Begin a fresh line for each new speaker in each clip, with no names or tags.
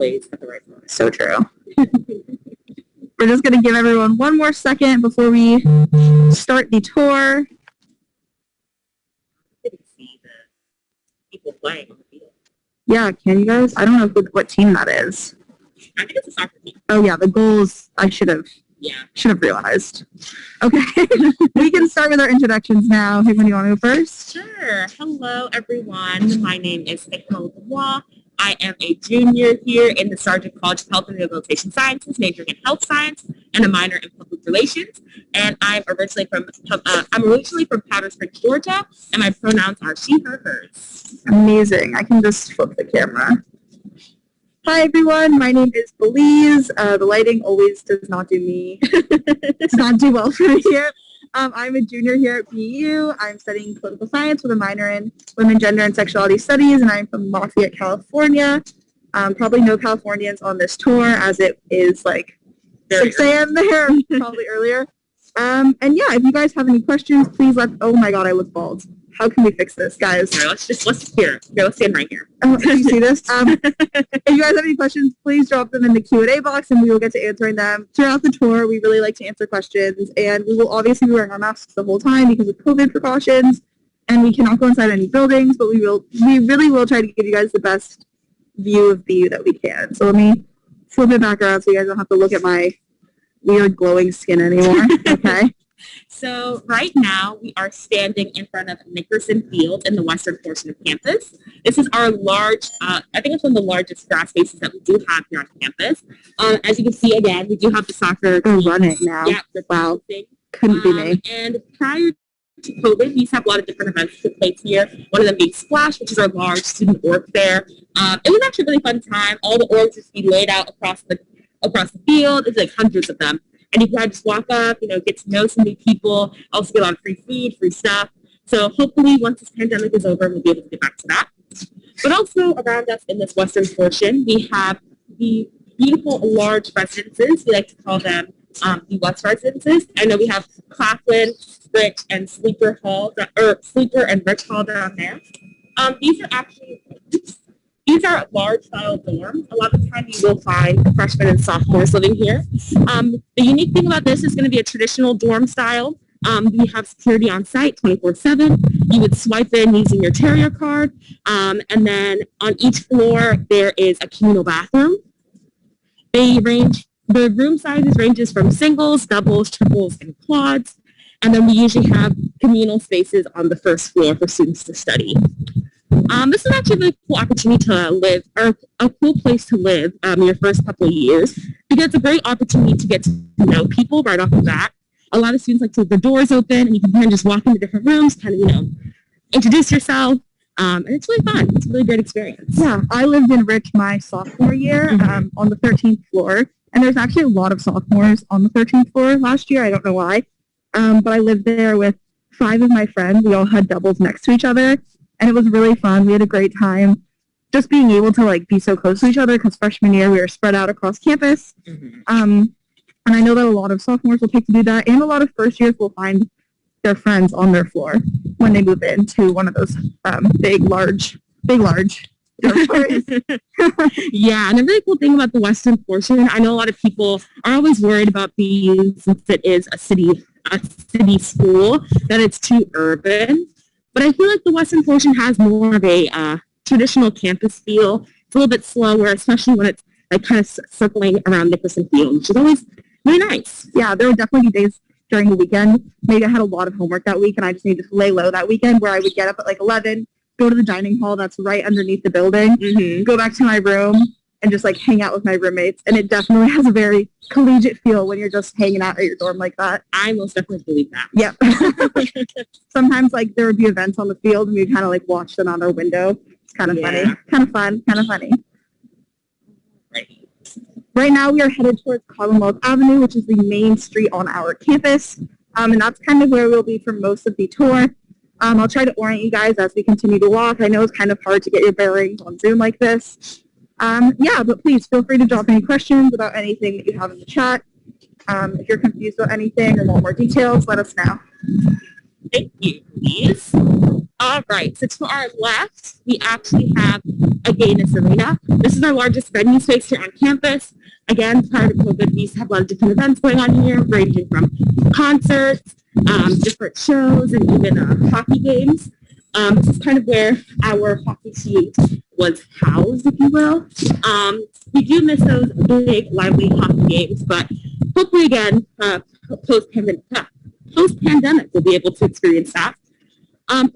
place at the right time.
So true. We're just going to give everyone one more second before we start the tour.
I can see the people playing on the field.
Yeah, can you guys? I don't know what team that is.
I think it's a soccer team.
Oh yeah, the goals I should have realized. Okay, we can start with our introductions now. Hey, when do you want to go first?
Sure. Hello, everyone. My name is Nicole Dubois. I am a junior here in the Sargent College of Health and Rehabilitation Sciences, majoring in health science and a minor in public relations. And I'm originally from Powder Springs, Georgia, and my pronouns are she, her, hers.
Amazing. I can just flip the camera. Hi everyone, my name is Belize. The lighting always does not do well for me here. I'm a junior here at BU. I'm studying political science with a minor in women, gender, and sexuality studies, and I'm from Lafayette, California. Probably no Californians on this tour, as it is like 6 a.m. there, probably earlier. And yeah, if you guys have any questions, please oh my god, I look bald. How can we fix this, guys?
Here, let's stand right here.
Can you see this? If you guys have any questions, please drop them in the Q&A box and we will get to answering them throughout the tour. We really like to answer questions, and we will obviously be wearing our masks the whole time because of COVID precautions, and we cannot go inside any buildings, but we really will try to give you guys the best view of BU that we can. So let me flip it back around so you guys don't have to look at my weird glowing skin anymore. Okay.
So right now we are standing in front of Nickerson Field in the western portion of campus. This is our large, I think it's one of the largest grass spaces that we do have here on campus. As you can see, again, we do have the soccer.
They're running now.
Yeah,
wow. Couldn't be me.
And prior to COVID, we used to have a lot of different events that took place here. One of them being Splash, which is our large student org fair. It was actually a really fun time. All the orgs just be laid out across the field. It's like hundreds of them. And you can just walk up, get to know some new people, also get a lot of free food, free stuff. So hopefully once this pandemic is over, we'll be able to get back to that. But also around us in this western portion, we have the beautiful large residences. We like to call them the West residences. I know we have Claflin, Rich, and Sleeper and Rich Hall down there. These are large-style dorms. A lot of the time you will find freshmen and sophomores living here. The unique thing about this is going to be a traditional dorm style. We have security on site 24/7. You would swipe in using your Terrier card. And then on each floor, there is a communal bathroom. The room sizes ranges from singles, doubles, triples, and quads. And then we usually have communal spaces on the first floor for students to study. This is actually a really cool opportunity to live, or a cool place to live your first couple of years, because it's a great opportunity to get to know people right off the bat. A lot of students like to leave the doors open, and you can kind of just walk into different rooms, kind of, introduce yourself, and it's really fun. It's a really great experience.
Yeah, I lived in Rich my sophomore year on the 13th floor, and there's actually a lot of sophomores on the 13th floor last year. I don't know why, but I lived there with 5 of my friends. We all had doubles next to each other. And it was really fun. We had a great time just being able to be so close to each other, because freshman year we were spread out across campus. And I know that a lot of sophomores will pick to do that, and a lot of first years will find their friends on their floor when they move into one of those big, large dormitories.
Yeah, and the really cool thing about the western portion, I know a lot of people are always worried about BU, since it is a city school, that it's too urban. But I feel like the western portion has more of a traditional campus feel. It's a little bit slower, especially when it's kind of circling around Nickerson Field, which is always really nice.
Yeah, there would definitely be days during the weekend. Maybe I had a lot of homework that week, and I just needed to lay low that weekend, where I would get up at 11, go to the dining hall that's right underneath the building, go back to my room, and just like hang out with my roommates. And it definitely has a very collegiate feel when you're just hanging out at your dorm like that.
I most definitely believe that.
Yep. Sometimes like there would be events on the field and we'd kind of like watch them on our window. It's kind of funny, kind of fun, kind of funny. Right now we are headed towards Commonwealth Avenue, which is the main street on our campus. And that's kind of where we'll be for most of the tour. I'll try to orient you guys as we continue to walk. I know it's kind of hard to get your bearings on Zoom like this. Yeah, but please feel free to drop any questions about anything that you have in the chat. If you're confused about anything or want more details, let us know.
Thank you, please. All right, so to our left, we actually have a Gaines Arena. This is our largest venue space here on campus. Again, prior to COVID, we used to have a lot of different events going on here, ranging from concerts, different shows, and even hockey games. This is kind of where our hockey team was housed, if you will. We do miss those big, lively hockey games, but hopefully, again, post-pandemic, we'll be able to experience that.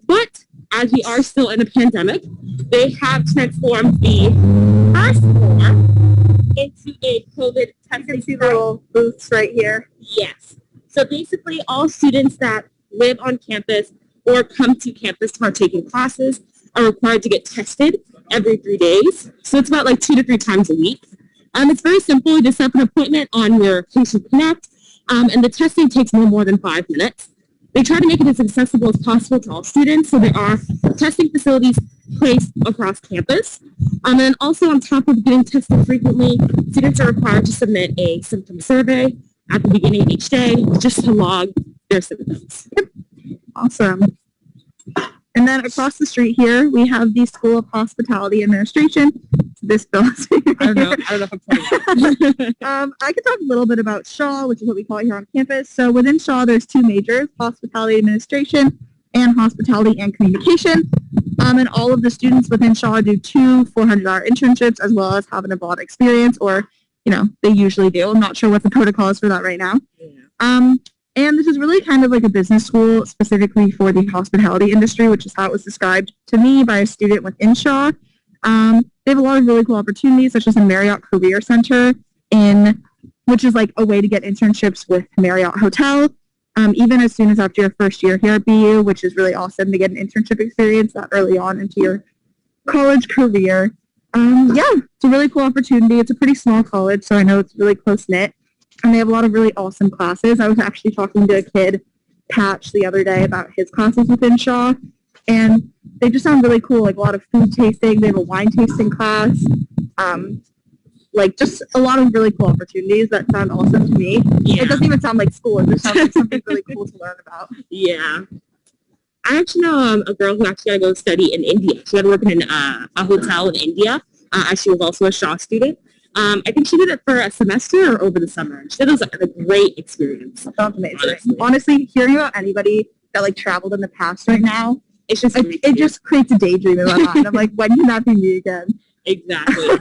But as we are still in a pandemic, they have transformed the first floor into a COVID testing
See the little booths right here.
Yes. So basically, all students that live on campus or come to campus to partake in classes are required to get tested every 3 days. So it's about like 2 to 3 times a week. It's very simple. You just set up an appointment on your Patient Connect, and the testing takes no more than 5 minutes. They try to make it as accessible as possible to all students, so there are testing facilities placed across campus. And then also on top of getting tested frequently, students are required to submit a symptom survey at the beginning of each day just to log their symptoms.
Yep. Awesome. And then across the street here, we have the School of Hospitality Administration. This building.
I don't know if I'm talking about
I could talk a little bit about Shaw, which is what we call it here on campus. So within Shaw, there's 2 majors, Hospitality Administration and Hospitality and Communication. And all of the students within Shaw do 2 400-hour internships as well as have an abroad experience, or, they usually do. I'm not sure what the protocol is for that right now. Yeah. And this is really kind of like a business school specifically for the hospitality industry, which is how it was described to me by a student within Shaw. They have a lot of really cool opportunities, such as the Marriott Career Center, which is like a way to get internships with Marriott Hotel, even as soon as after your first year here at BU, which is really awesome to get an internship experience that early on into your college career. It's a really cool opportunity. It's a pretty small college, so I know it's really close-knit. And they have a lot of really awesome classes. I was actually talking to a kid, Patch, the other day about his classes within Shaw, and they just sound really cool, like a lot of food tasting. They have a wine tasting class, just a lot of really cool opportunities that sound awesome to me. Yeah. It doesn't even sound like school. It just sounds like something really cool to learn about.
Yeah. I actually know a girl who actually got to go study in India. She got to work in a hotel in India. She was also a Shaw student. I think she did it for a semester or over the summer. She said it was a great experience. That
sounds amazing. Honestly, hearing about anybody that traveled in the past right now, it's just it just creates a daydream in my mind. I'm like, when can that be me again?
Exactly.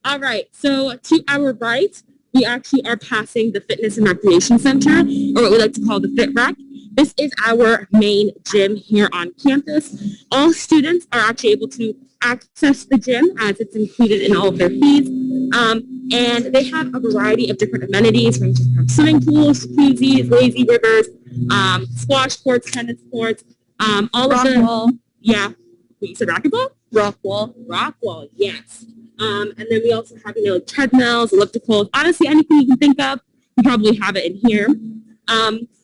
All right. So to our right, we actually are passing the Fitness and Recreation Center, or what we like to call the Fit Rec. This is our main gym here on campus. All students are actually able to access the gym as it's included in all of their fees. And they have a variety of different amenities, from swimming pools, jacuzzis, lazy rivers, squash courts, tennis courts, all
rock
of the...
wall.
Yeah. Wait, you said racquetball?
Rock wall.
Rock wall, yes. And then we also have, treadmills, ellipticals, honestly, anything you can think of, we probably have it in here.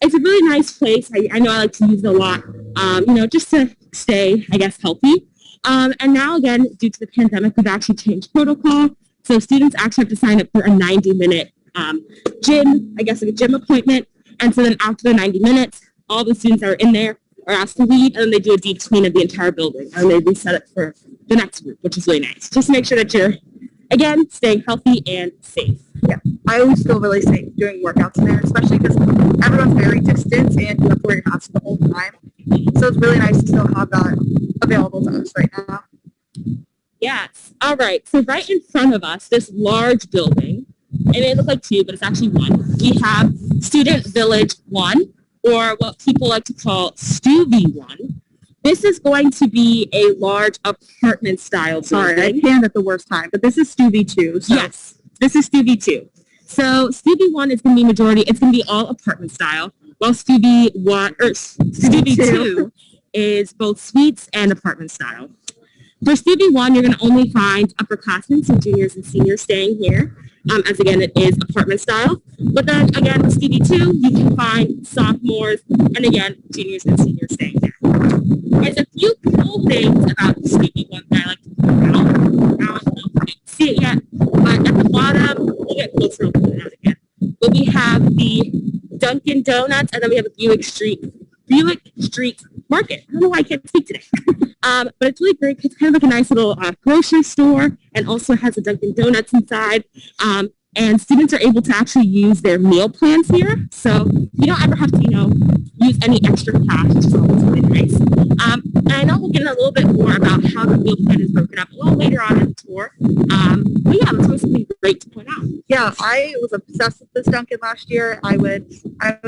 It's a really nice place. I know I like to use it a lot, just to stay, I guess, healthy. And now, again, due to the pandemic, we've actually changed protocol. So students actually have to sign up for a 90-minute gym, I guess, like a gym appointment. And so then after the 90 minutes, all the students that are in there are asked to leave, and then they do a deep clean of the entire building, and they reset it for the next group, which is really nice. Just to make sure that you're, again, staying healthy and safe.
Yeah, I always feel really safe doing workouts in there, especially because everyone's very distant and you have to wear your mask the whole time. So it's really nice to still have that available to us right now.
Yes. All right. So right in front of us, this large building, it may look like 2, but it's actually 1. We have Student Village 1, or what people like to call Stuvie 1. This is going to be a large apartment-style building.
Sorry, I panned at the worst time, but this is Stuvie 2. So.
Yes, this is Stuvie 2. So Stuvie 1 is going to be it's going to be all apartment style, while Stuvie 2 is both suites and apartment style. For Stuvie 1, you're going to only find upperclassmen, so juniors and seniors staying here, as again, it is apartment style. But then again, with Stuvie 2, you can find sophomores, and again, juniors and seniors staying there. There's a few cool things about Stuvie 1 that I like to point out. I don't know if you can see it yet, but at the bottom, we'll get closer and pull it out again. But we have the Dunkin' Donuts, and then we have a Buick Street Buick Street Market. I don't know why I can't speak today. But it's really great. It's kind of like a nice little grocery store, and also has a Dunkin' Donuts inside. And students are able to actually use their meal plans here. So you don't ever have to, use any extra cash, which is always really nice. And I know we'll get in a little bit more about how the meal plan is broken up a little later on in the tour. But yeah, that's always something great to point out.
Yeah, I was obsessed with this Dunkin' last year. I would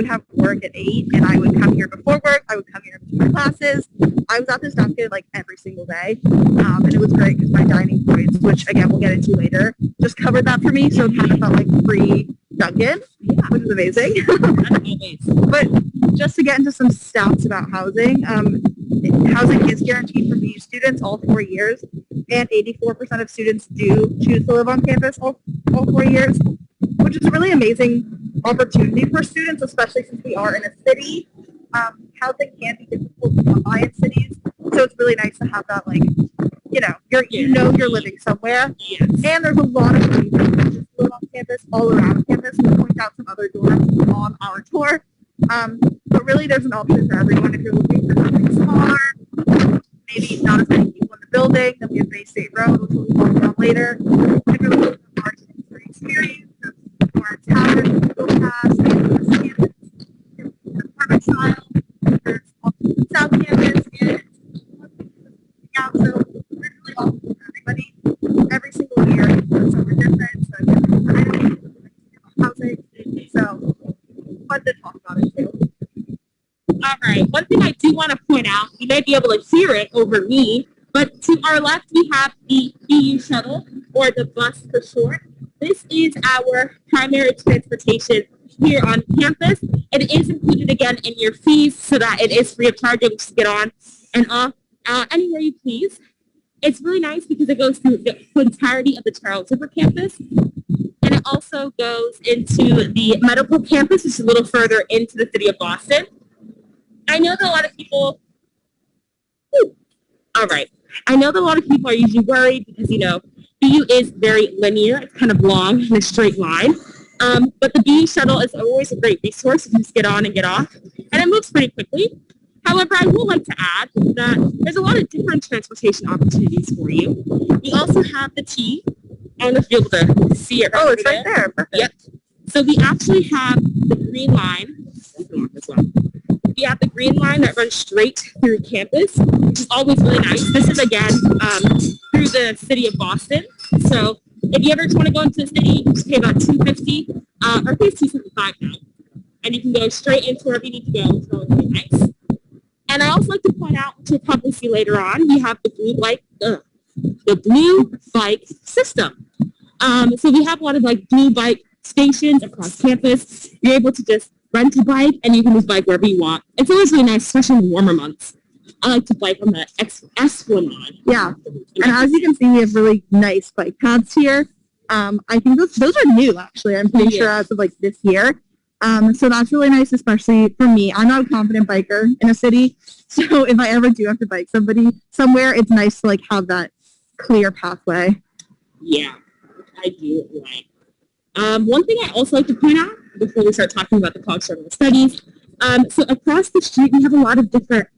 have work at 8, and I would come here before work. I would come here to my classes. I was at this Dunkin' like every single day, and it was great because my dining points, which again we'll get into later, just covered that for me. So it kind of felt like free Dunkin', which is amazing. But just to get into some stats about housing, housing is guaranteed for BU students all 4 years, and 84% of students do choose to live on campus all 4 years, which is a really amazing opportunity for students, especially since we are in a city. Housing can be difficult to come by in cities, so it's really nice to have that, like, you're living somewhere.
Yes.
And there's a lot of places that just live on campus, all around campus. We'll point out some other dorms on our tour. But really, there's an option for everyone if you're looking for something smaller, maybe not as many people in the building. Then we have Bay State Road, which we'll talk about later. If you're looking for more sensory experience, more tablets, Google Pass, campus, apartment style, there's also South Campus, and out. So there's really options for everybody. Every single year, it's something different. So I don't know housing. So fun to talk about it too.
All right. One thing I do want to point out, you may be able to hear it over me, but to our left we have the BU shuttle, or the bus for short. This is our primary transportation here on campus. It is included again in your fees, so that it is free of charge to get on and off anywhere you please. It's really nice because it goes through the entirety of the Charles River campus, and it also goes into the medical campus, which is a little further into the city of Boston. I know that a lot of people, I know that a lot of people are usually worried because, BU is very linear. It's kind of long in a straight line. But the BU shuttle is always a great resource to just get on and get off, and it moves pretty quickly. However, I would like to add that there's a lot of different transportation opportunities for you. We also have the T. I don't know if you'll be able to see it.
It's right there. Perfect.
Yep. So we actually have the green line. We have the green line that runs straight through campus, which is always really nice. This is, again, through the city of Boston. So if you ever just want to go into the city, you can just pay about $2.50, or I think it's $2.75 now. And you can go straight into wherever you need to go. So it's really nice. And I also like to point out, which you'll probably see later on, we have the blue bike system. So we have a lot of blue bike stations across campus. You're able to just rent a bike, and you can just bike wherever you want. It's always really nice, especially in the warmer months. I like to bike on the S1 line.
Yeah, and as you can see, we have really nice bike paths here. I think those are new, actually. I'm pretty sure as of this year. So that's really nice, especially for me. I'm not a confident biker in a city, so if I ever do have to bike somebody somewhere, it's nice to have that clear pathway.
Yeah, I do like. One thing I also like to point out before we start talking about the College Journal of Studies, so across the street we have a lot of different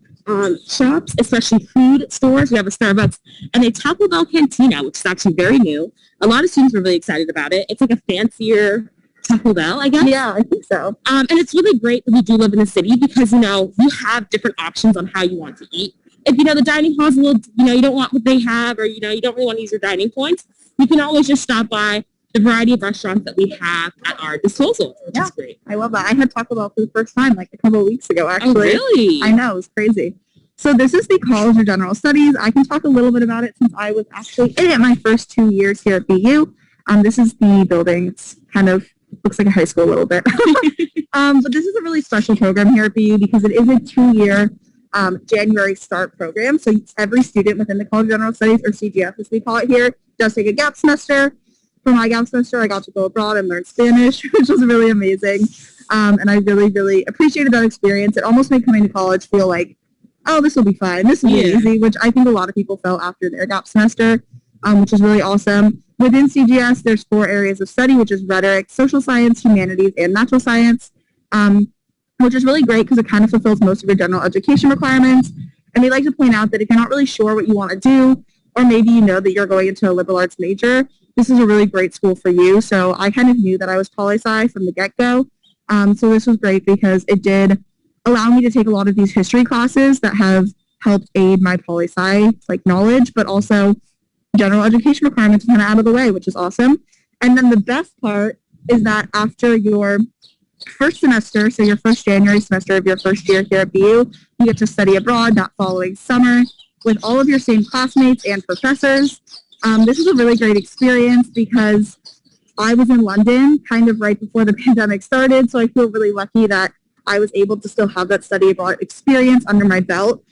shops, especially food stores. We have a Starbucks and a Taco Bell Cantina, which is actually very new. A lot of students were really excited about it. It's like a fancier Taco Bell, I guess.
Yeah, I think so.
And it's really great that we do live in a city because, you have different options on how you want to eat. If, the dining hall's a little, you don't want what they have, or, you don't really want to use your dining points, you can always just stop by the variety of restaurants that we have at our disposal, which is great.
I love that. I had Taco Bell for the first time, a couple of weeks ago, actually.
Oh, really?
I know, it was crazy. So this is the College of General Studies. I can talk a little bit about it since I was actually in it my first 2 years here at BU. This is the building. It's kind of looks like a high school a little bit. But this is a really special program here at BU because it is a 2-year January start program. So every student within the College of General Studies, or CGF as we call it here, does take a gap semester. For my gap semester, I got to go abroad and learn Spanish, which was really amazing. And I really, really appreciated that experience. It almost made coming to college feel like, oh, this will be fine. This will be easy, which I think a lot of people felt after their gap semester, which is really awesome. Within CGS, there's 4 areas of study, which is rhetoric, social science, humanities, and natural science. which is really great because it kind of fulfills most of your general education requirements. And we like to point out that if you're not really sure what you want to do, or maybe you know that you're going into a liberal arts major, this is a really great school for you. So I kind of knew that I was poli-sci from the get-go. So this was great because it did allow me to take a lot of these history classes that have helped aid my poli-sci knowledge, but also general education requirements kind of out of the way, which is awesome. And then the best part is that after your first semester, so your first January semester of your first year here at BU, you get to study abroad that following summer with all of your same classmates and professors. This is a really great experience because I was in London kind of right before the pandemic started, so I feel really lucky that I was able to still have that study abroad experience under my belt.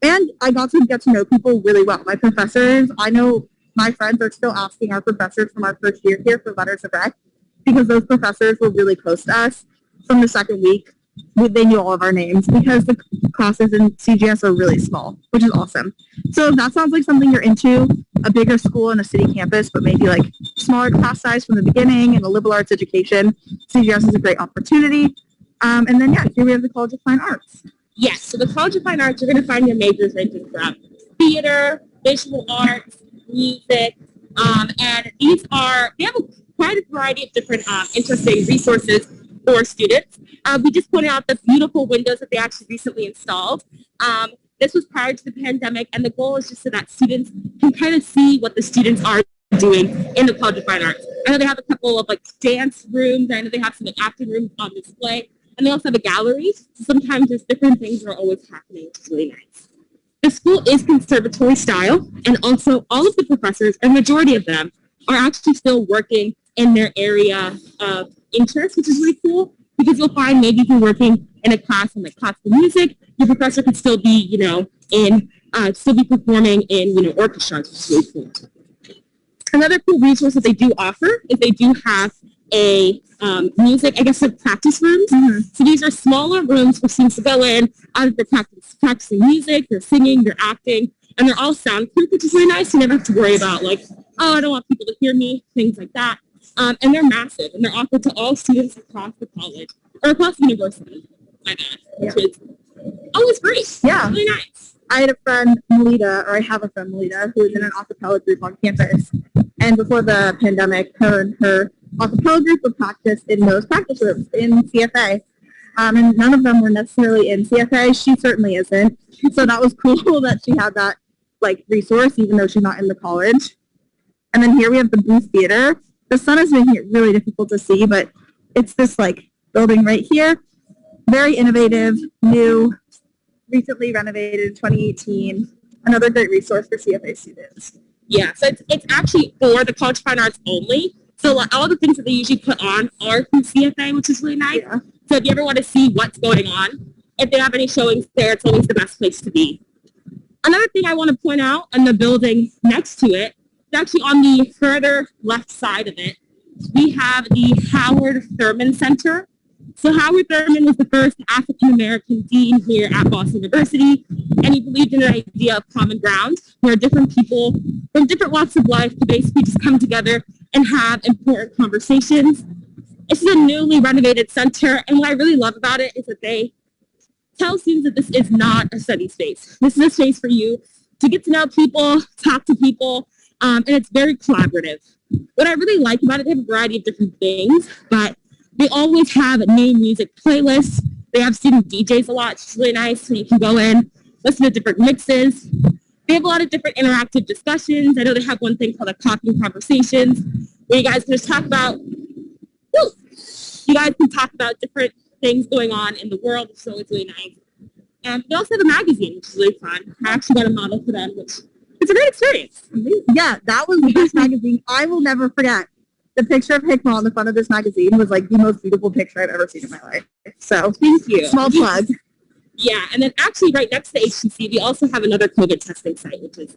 And I got to get to know people really well. My professors, I know my friends are still asking our professors from our first year here for letters of rec because those professors were really close to us from the second week. They knew all of our names because the classes in CGS are really small, which is awesome. So if that sounds like something you're into, a bigger school and a city campus, but maybe smaller class size from the beginning and a liberal arts education, CGS is a great opportunity. And then, here we have the College of Fine Arts.
Yes, so the College of Fine Arts, you're going to find your majors ranging from theater, visual arts, music, and they have quite a variety of different interesting resources for students. We just pointed out the beautiful windows that they actually recently installed. This was prior to the pandemic, and the goal is just so that students can kind of see what the students are doing in the College of Fine Arts. I know they have a couple of dance rooms. I know they have some acting rooms on display. And they also have a gallery. So sometimes there's different things that are always happening, which is really nice. The school is conservatory style, and also all of the professors, a majority of them, are actually still working in their area of interest, which is really cool because you'll find maybe if you're working in a class on classical music, your professor could still be, still be performing in, orchestras, which is really cool. Another cool resource that they do offer is they do have a music, practice rooms. Mm-hmm. So these are smaller rooms for students to go in, they're practicing music, they're singing, they're acting, and they're all soundproof, which is really nice. You never have to worry about I don't want people to hear me, things like that. And they're massive, and they're offered to all students across the college, or across the university, which is always great.
Yeah.
Really nice.
I had a friend, Melita, or I have a friend, Melita, who was in an a cappella group on campus. And before the pandemic, her and her a cappella group would practice in those practice rooms in CFA. And none of them were necessarily in CFA. She certainly isn't. So that was cool that she had that resource, even though she's not in the college. And then here we have the Booth Theater. The sun is making it really difficult to see, but it's this building right here. Very innovative, new, recently renovated in 2018. Another great resource for CFA students.
Yeah, so it's actually for the College of Fine Arts only. So all the things that they usually put on are through CFA, which is really nice. Yeah. So if you ever want to see what's going on, if they have any showings there, it's always the best place to be. Another thing I want to point out in the building next to it, it's actually on the further left side of it, we have the Howard Thurman Center. So Howard Thurman was the first African-American dean here at Boston University, and he believed in the idea of common ground, where different people from different walks of life could basically just come together and have important conversations. This is a newly renovated center, and what I really love about it is that they tell students that this is not a study space. This is a space for you to get to know people, talk to people, and it's very collaborative. What I really like about it, they have a variety of different things, but they always have new music playlists. They have student DJs a lot, which is really nice, so you can go in, listen to different mixes. They have a lot of different interactive discussions. I know they have one thing called Talking Conversations, where you guys can just talk about, different things going on in the world, which is always really nice. And they also have a magazine, which is really fun. I actually got a model for them, which it's a great experience.
Yeah, that was the best magazine. I will never forget. The picture of Hickman on the front of this magazine was the most beautiful picture I've ever seen in my life. So
thank you.
Small plug.
Yeah, and then actually right next to HTC, we also have another COVID testing site, which is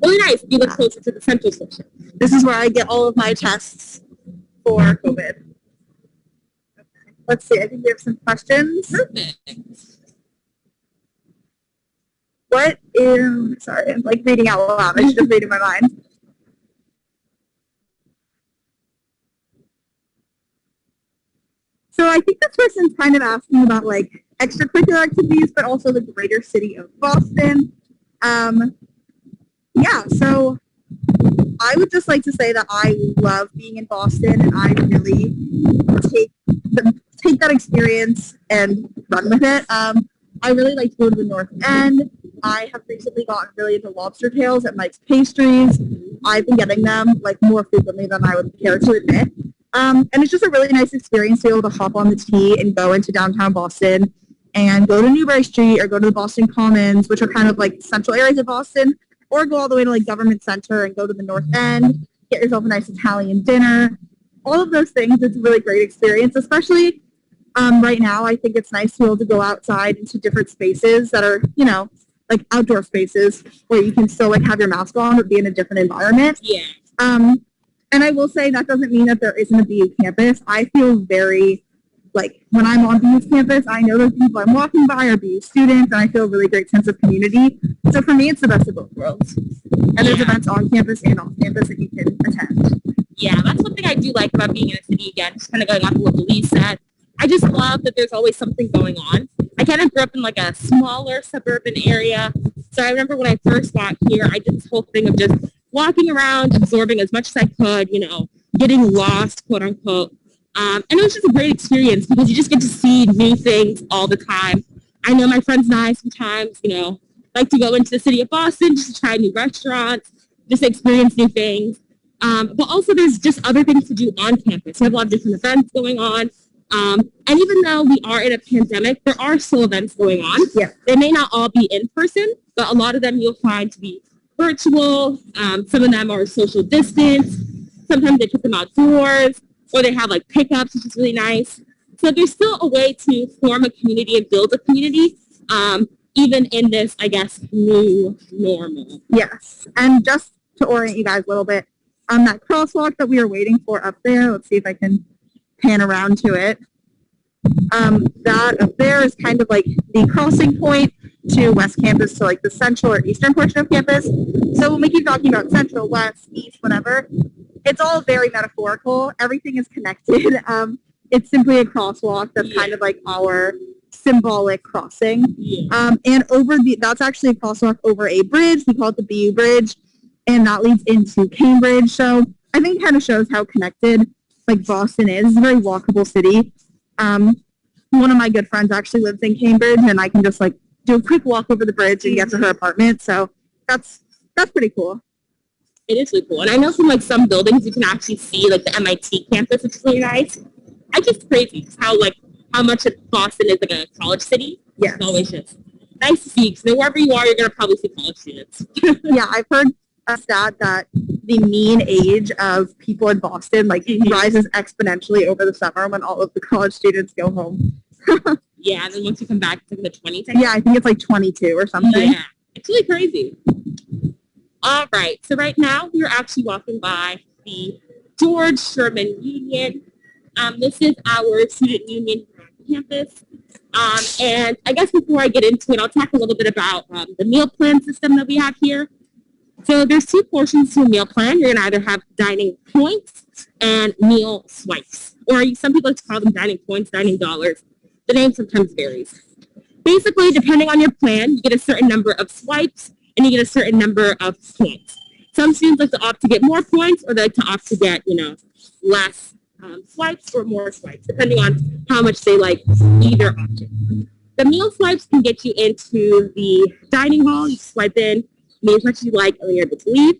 really nice. We look closer to the central station.
This is where I get all of my tests for COVID. Okay. Let's see. I think we have some questions.
Perfect.
Sorry, I'm reading out loud. I should just read in my mind. So I think this person's kind of asking about like extracurricular activities, but also the greater city of Boston. Um, yeah, so I would just like to say that I love being in Boston, and I really take take that experience and run with it. I really like to go to the North End. I have recently gotten really into lobster tails at Mike's Pastries. I've been getting them like more frequently than I would care to admit. And it's just a really nice experience to be able to hop on the T and go into downtown Boston and go to Newbury Street or go to the Boston Commons, which are kind of like central areas of Boston, or go all the way to like Government Center and go to the North End, get yourself a nice Italian dinner. All of those things, it's a really great experience, especially right now. I think it's nice to be able to go outside into different spaces that are, you know, like outdoor spaces where you can still like have your mask on but be in a different environment.
Yeah.
And I will say that doesn't mean that there isn't a BU campus. I feel very like when I'm on BU's campus, I know those people I'm walking by are BU students, and I feel a really great sense of community. So for me, it's the best of both worlds. And there's events on campus and off campus that you can attend.
Yeah, that's one thing I do like about being in the city again, just kind of going off of what Lee said. I just love that there's always something going on. I kind of grew up in like a smaller suburban area. So I remember when I first got here, I did this whole thing of just walking around, absorbing as much as I could, you know, getting lost, quote unquote. And it was just a great experience because you just get to see new things all the time. I know my friends and I sometimes, you know, like to go into the city of Boston just to try new restaurants, just experience new things. But also there's just other things to do on campus. We have a lot of different events going on. And even though we are in a pandemic, there are still events going on.
Yeah.
They may not all be in person, but a lot of them you'll find to be virtual. Some of them are social distance. Sometimes they put them outdoors, or they have like pickups, which is really nice. So there's still a way to form a community and build a community, even in this, I guess, new normal.
Yes. And just to orient you guys a little bit, on that crosswalk that we were waiting for up there, let's see if I can pan around to it. That up there is kind of like the crossing point to West Campus, to like the central or eastern portion of campus. So when we keep talking about central, west, east, whatever, it's all very metaphorical. Everything is connected. It's simply a crosswalk that's kind of like our symbolic crossing.
Yeah.
And that's actually a crosswalk over a bridge. We call it the BU Bridge, and that leads into Cambridge. So I think it kind of shows how connected like Boston is. It's a very walkable city. One of my good friends actually lives in Cambridge, and I can just like do a quick walk over the bridge and get to her apartment. So that's pretty cool.
It is really cool. And I know from like some buildings you can actually see like the MIT campus, which is really nice. I just crazy how much Boston is like a college city.
Yeah.
It's always just nice to see. So wherever you are, you're gonna probably see college students.
Yeah, I've heard a stat that the mean age of people in Boston like rises exponentially over the summer when all of the college students go home.
Yeah, and then once you come back, it's like in the 20s.
Yeah, I think it's like 22 or something.
Yeah, it's really crazy. All right, so right now we're actually walking by the George Sherman Union. This is our student union campus. And I guess before I get into it, I'll talk a little bit about the meal plan system that we have here. So there's two portions to a meal plan. You're going to either have dining points and meal swipes, or some people like to call them dining points, dining dollars. The name sometimes varies. Basically, depending on your plan, you get a certain number of swipes and you get a certain number of points. Some students like to opt to get more points, or they like to opt to get, less swipes or more swipes, depending on how much they like either option. The meal swipes can get you into the dining hall. You swipe in, meal as much as you like, and then you're able to leave.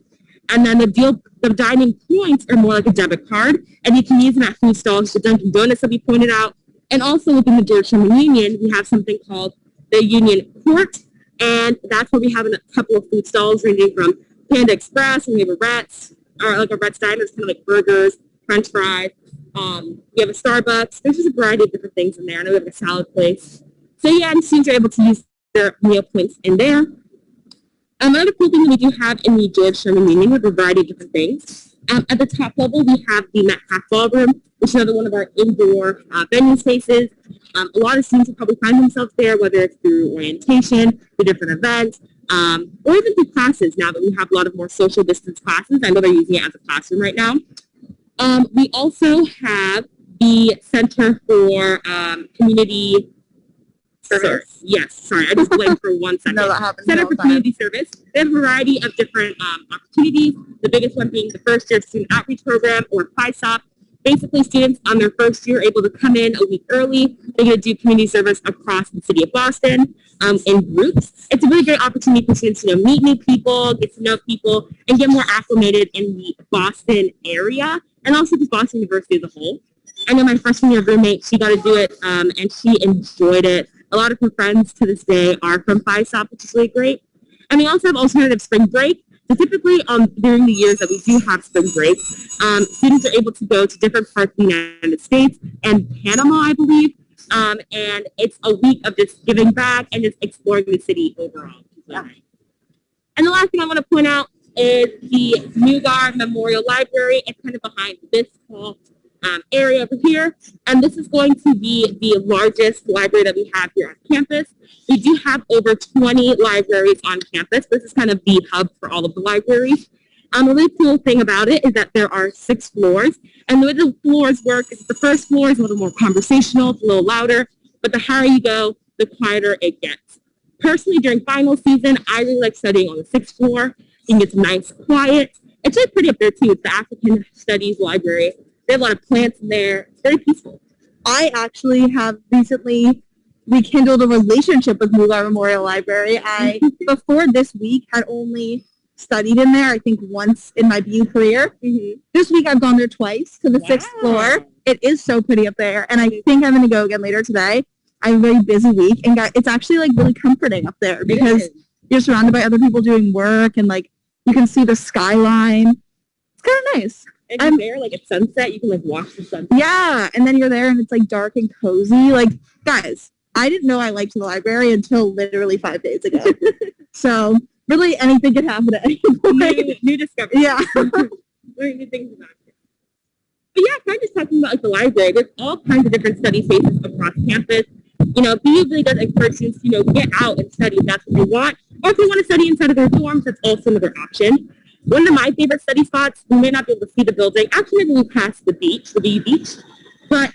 And then the dining points are more like a debit card, and you can use them at food stalls, the Dunkin' Donuts that we pointed out. And also within the George Sherman Union, we have something called the Union Court, and that's where we have a couple of food stalls ranging from Panda Express, and we have a Rhett's, or like a Rhett's Diner, it's kind of like burgers, French fries. We have a Starbucks. There's just a variety of different things in there. I know we have a salad place. So yeah, and students are able to use their meal points in there. Another cool thing that we do have in the George Sherman Union, we have a variety of different things. At the top level, we have the Metcalf Ballroom, which is another one of our indoor venue spaces. A lot of students will probably find themselves there, whether it's through orientation, through different events, or even through classes now that we have a lot of more social distance classes. I know they're using it as a classroom right now. We also have the Center for Community Service. Yes, sorry, I just blanked for 1 second.
No, that happens
Center
all
for
the time.
Community Service. They have a variety of different opportunities. The biggest one being the first year student outreach program, or PISOP. Basically, students on their first year are able to come in a week early. They're going to do community service across the city of Boston in groups. It's a really great opportunity for students to meet new people, get to know people, and get more acclimated in the Boston area, and also just Boston University as a whole. I know my freshman year roommate, she got to do it, and she enjoyed it. A lot of her friends to this day are from PISOP, which is really great. And we also have alternative spring break. So typically during the years that we do have spring break, students are able to go to different parts of the United States and Panama, I believe. And it's a week of just giving back and just exploring the city overall. Yeah. And the last thing I want to point out is the Mugar Memorial Library. It's kind of behind this tall area over here. And this is going to be the largest library that we have here on campus. We do have over 20 libraries on campus. This is kind of the hub for all of the libraries. A really cool thing about it is that there are 6 floors. And the way the floors work is the first floor is a little more conversational, it's a little louder, but the higher you go, the quieter it gets. Personally, during final season, I really like studying on the 6th floor. You can get some nice quiet. It's really pretty up there too. It's the African Studies Library. They have a lot of plants in there. It's very peaceful.
I actually have recently rekindled a relationship with Mugar Memorial Library. I, before this week, had only studied in there, I think, once in my BU career. This week, I've gone there twice to the 6th floor. It is so pretty up there, and I think I'm going to go again later today. I have a very busy week, and it's actually, like, really comforting up there because you're surrounded by other people doing work, and, like, you can see the skyline. It's kind of nice.
And you're there, like, at sunset, you can, like, watch the sunset.
Yeah, and then you're there, and it's, like, dark and cozy. Like, guys, I didn't know I liked the library until literally 5 days ago. So, really, anything could happen at any point.
New discovery.
Yeah.
Learning new things about it. But yeah, kind of just talking about, like, the library, there's all kinds of different study spaces across campus. You know, BU really does encourage students to, you know, get out and study if that's what they want. Or if they want to study inside of their dorms, that's also another option. One of my favorite study spots, we may not be able to see the building. Actually, maybe we passed the beach, the BU beach. But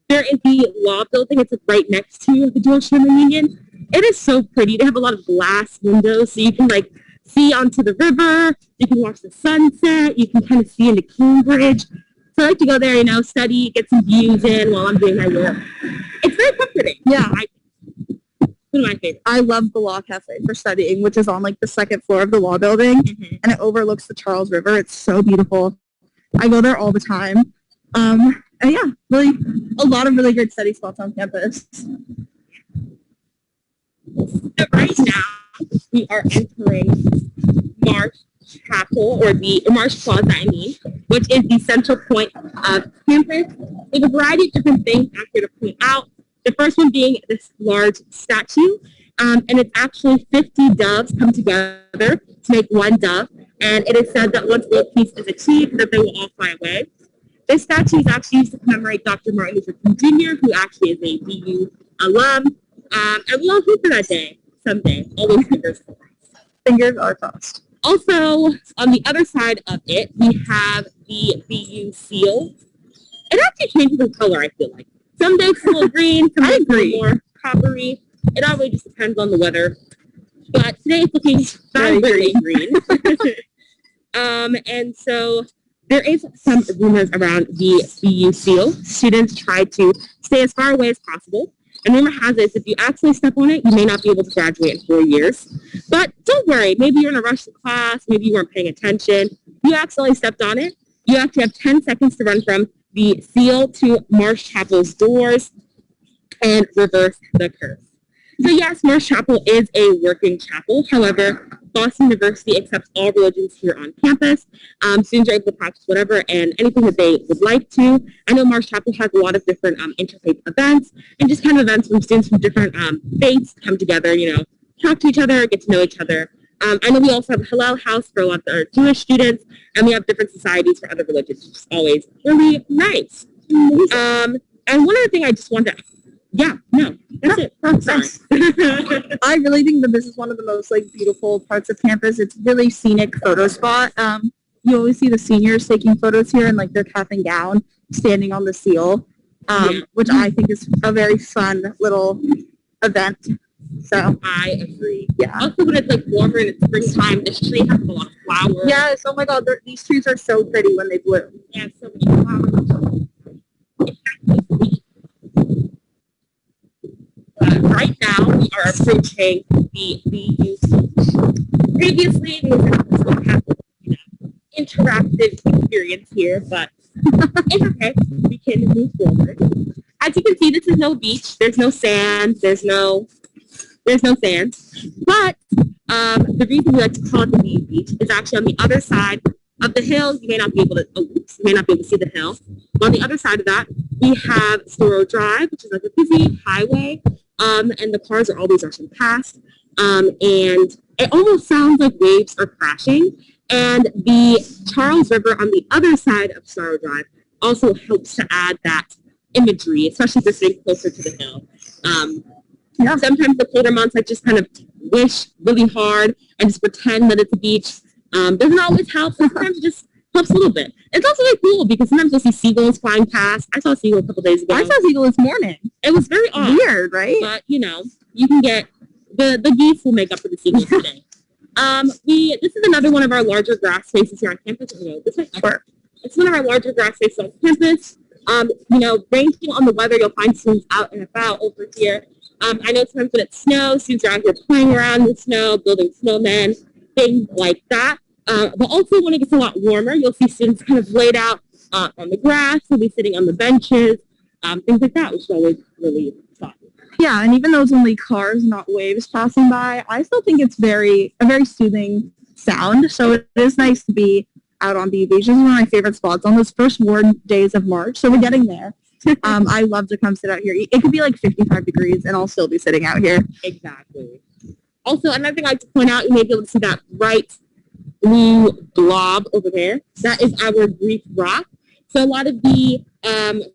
there is the law building. It's right next to the Jewish Human Union. It is so pretty. They have a lot of glass windows, so you can, like, see onto the river. You can watch the sunset. You can kind of see into Cambridge. So I like to go there, you know, study, get some views in while I'm doing my work. It's very comforting.
Yeah.
One of my favorites.
I love the Law Cafe for studying, which is on, like, the 2nd floor of the law building, and it overlooks the Charles River. It's so beautiful. I go there all the time. And yeah, really, a lot of really great study spots on campus.
So right now, we are entering Marsh Chapel, or the Marsh Plaza, I mean, which is the central point of campus. There's a variety of different things I'm here to point out. The first one being this large statue, and it's actually 50 doves come together to make one dove, and it is said that once world peace is achieved, that they will all fly away. This statue is actually used to commemorate Dr. Martin Luther King Jr., who actually is a BU alum, and we all hope for that day someday. Always fingers crossed.
Fingers are crossed.
Also, on the other side of it, we have the BU seal. It actually changes in color, I feel like. Some days it's a little green, some days it's a little more coppery. It all really just depends on the weather. But today it's looking very green. And so there is some rumors around the BU seal. Students try to stay as far away as possible. And rumor has it, if you actually step on it, you may not be able to graduate in 4 years. But don't worry, maybe you're in a rush to class, maybe you weren't paying attention. You accidentally stepped on it. You actually have 10 seconds to run from the seal to Marsh Chapel's doors and reverse the curve. So yes, Marsh Chapel is a working chapel. However, Boston University accepts all religions here on campus. Students are able to practice whatever and anything that they would like to. I know Marsh Chapel has a lot of different interfaith events and just kind of events when students from different faiths come together, you know, talk to each other, get to know each other. I know we also have a Hillel House for a lot of our Jewish students, and we have different societies for other religions, which is always really nice. And one other thing I just wanted to, that's it.
Nice. I really think that this is one of the most, like, beautiful parts of campus. It's really scenic photo spot. You always see the seniors taking photos here in, like, their cap and gown. standing on the seal, which I think is a very fun little event. So
I agree.
yeah.
Also, when it's like warmer in the springtime, this tree has a lot of flowers.
Yes. Oh my God, these trees are so pretty when they bloom.
Yeah, so many flowers. Right now, we are approaching the youth. Previously, we were have interactive experience here, but it's okay. We can move forward. As you can see, this is no beach. There's no sand. There's no sand. But the reason we like to call it the beach is actually on the other side of the hill. You may not be able to see the hill. But on the other side of that, we have Storo Drive, which is like a busy highway, and the cars are always rushing past. And it almost sounds like waves are crashing. And the Charles River on the other side of Storo Drive also helps to add that imagery, especially if you're sitting closer to the hill. Sometimes the colder months, I just kind of wish really hard and just pretend that it's a beach. Doesn't always help, but sometimes it just helps a little bit. It's also really cool because sometimes you'll see seagulls flying past. I saw a seagull a couple days ago.
I saw a seagull this morning.
It was very odd.
Weird, right?
But, you can get, the geese will make up for the seagulls today. This is another one of our larger grass spaces here on campus. It's one of our larger grass spaces on campus. Ranging on the weather, you'll find students out and about over here. I know sometimes when it snows, students are out here playing around in the snow, building snowmen, things like that. But also when it gets a lot warmer, you'll see students kind of laid out on the grass. They'll be sitting on the benches, things like that, which is always really fun.
Yeah, and even though it's only cars, not waves passing by, I still think it's a very soothing sound. So it is nice to be out on the beach. This is one of my favorite spots on those first warm days of March. So we're getting there. I love to come sit out here. It could be like 55 degrees and I'll still be sitting out here.
Exactly. Also, another thing I'd like to point out, you may be able to see that bright blue blob over there. That is our Greek rock. So a lot of the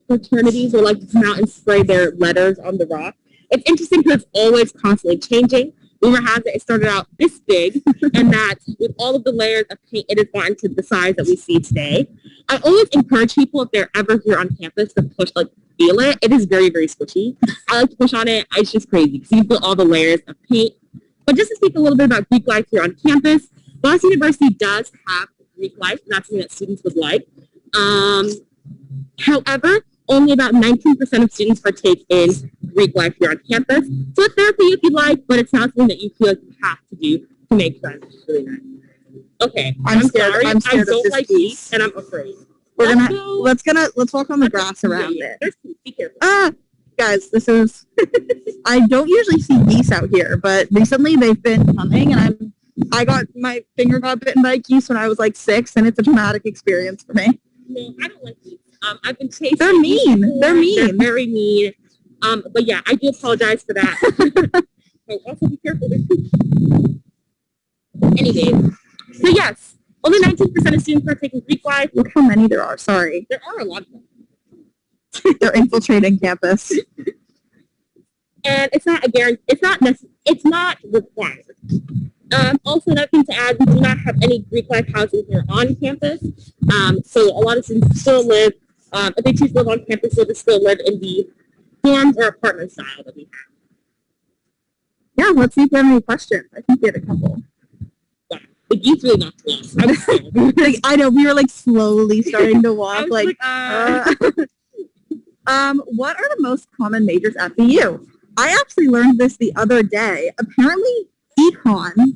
fraternities will like to come out and spray their letters on the rock. It's interesting because it's always constantly changing. Rumor has it started out this big, and that with all of the layers of paint, it has gotten to the size that we see today. I always encourage people, if they're ever here on campus, to push, feel it. It is very, very squishy. I like to push on it. It's just crazy because you feel all the layers of paint. But just to speak a little bit about Greek life here on campus, Boston University does have Greek life, and that's something that students would like. However, only about 19% of students partake in Greek life here on campus. So it's there for you if you like, but it's not something that you feel like you have to do to make friends. It's really nice. Okay, I'm scared.
Sorry. I'm scared
I don't
of this
like
piece.
heat, and I'm afraid.
Let's walk on the grass around it.
Be careful.
Guys, this is. I don't usually see geese out here, but recently they've been coming, and my finger got bitten by a geese when I was like 6, and it's a traumatic experience for me.
No, I don't like geese. I've been chasing.
They're mean. They're
They're very mean. But yeah, I do apologize for that. So also be careful. Anyways, so yes, only 19% of students partake in Greek life.
Look how many there are. Sorry.
There are a lot of them.
They're infiltrating campus.
And it's not a guarantee. It's not required. Also, another thing to add, we do not have any Greek life housing here on campus. So a lot of students still live, if they choose to live on campus, they'll just still live in the dorms or apartment style that we have.
Yeah, let's see if we have any questions. I think we had a couple.
Yeah, the geese really knocked me off. I was scared.
I know, we were slowly starting to walk.
What
are the most common majors at BU? I actually learned this the other day. Apparently,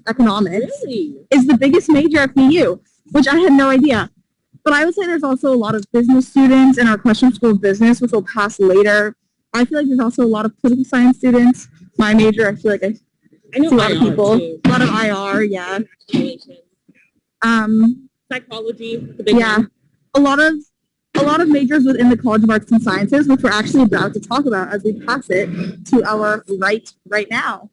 economics, is the biggest major at BU, which I had no idea. But I would say there's also a lot of business students in our question school of business, which will pass later. I feel like there's also a lot of political science students. My major, I feel like I
know
see a lot of people.
Too.
A lot of IR, yeah.
Psychology, the
big one. A lot of majors within the College of Arts and Sciences, which we're actually about to talk about as we pass it to our right now.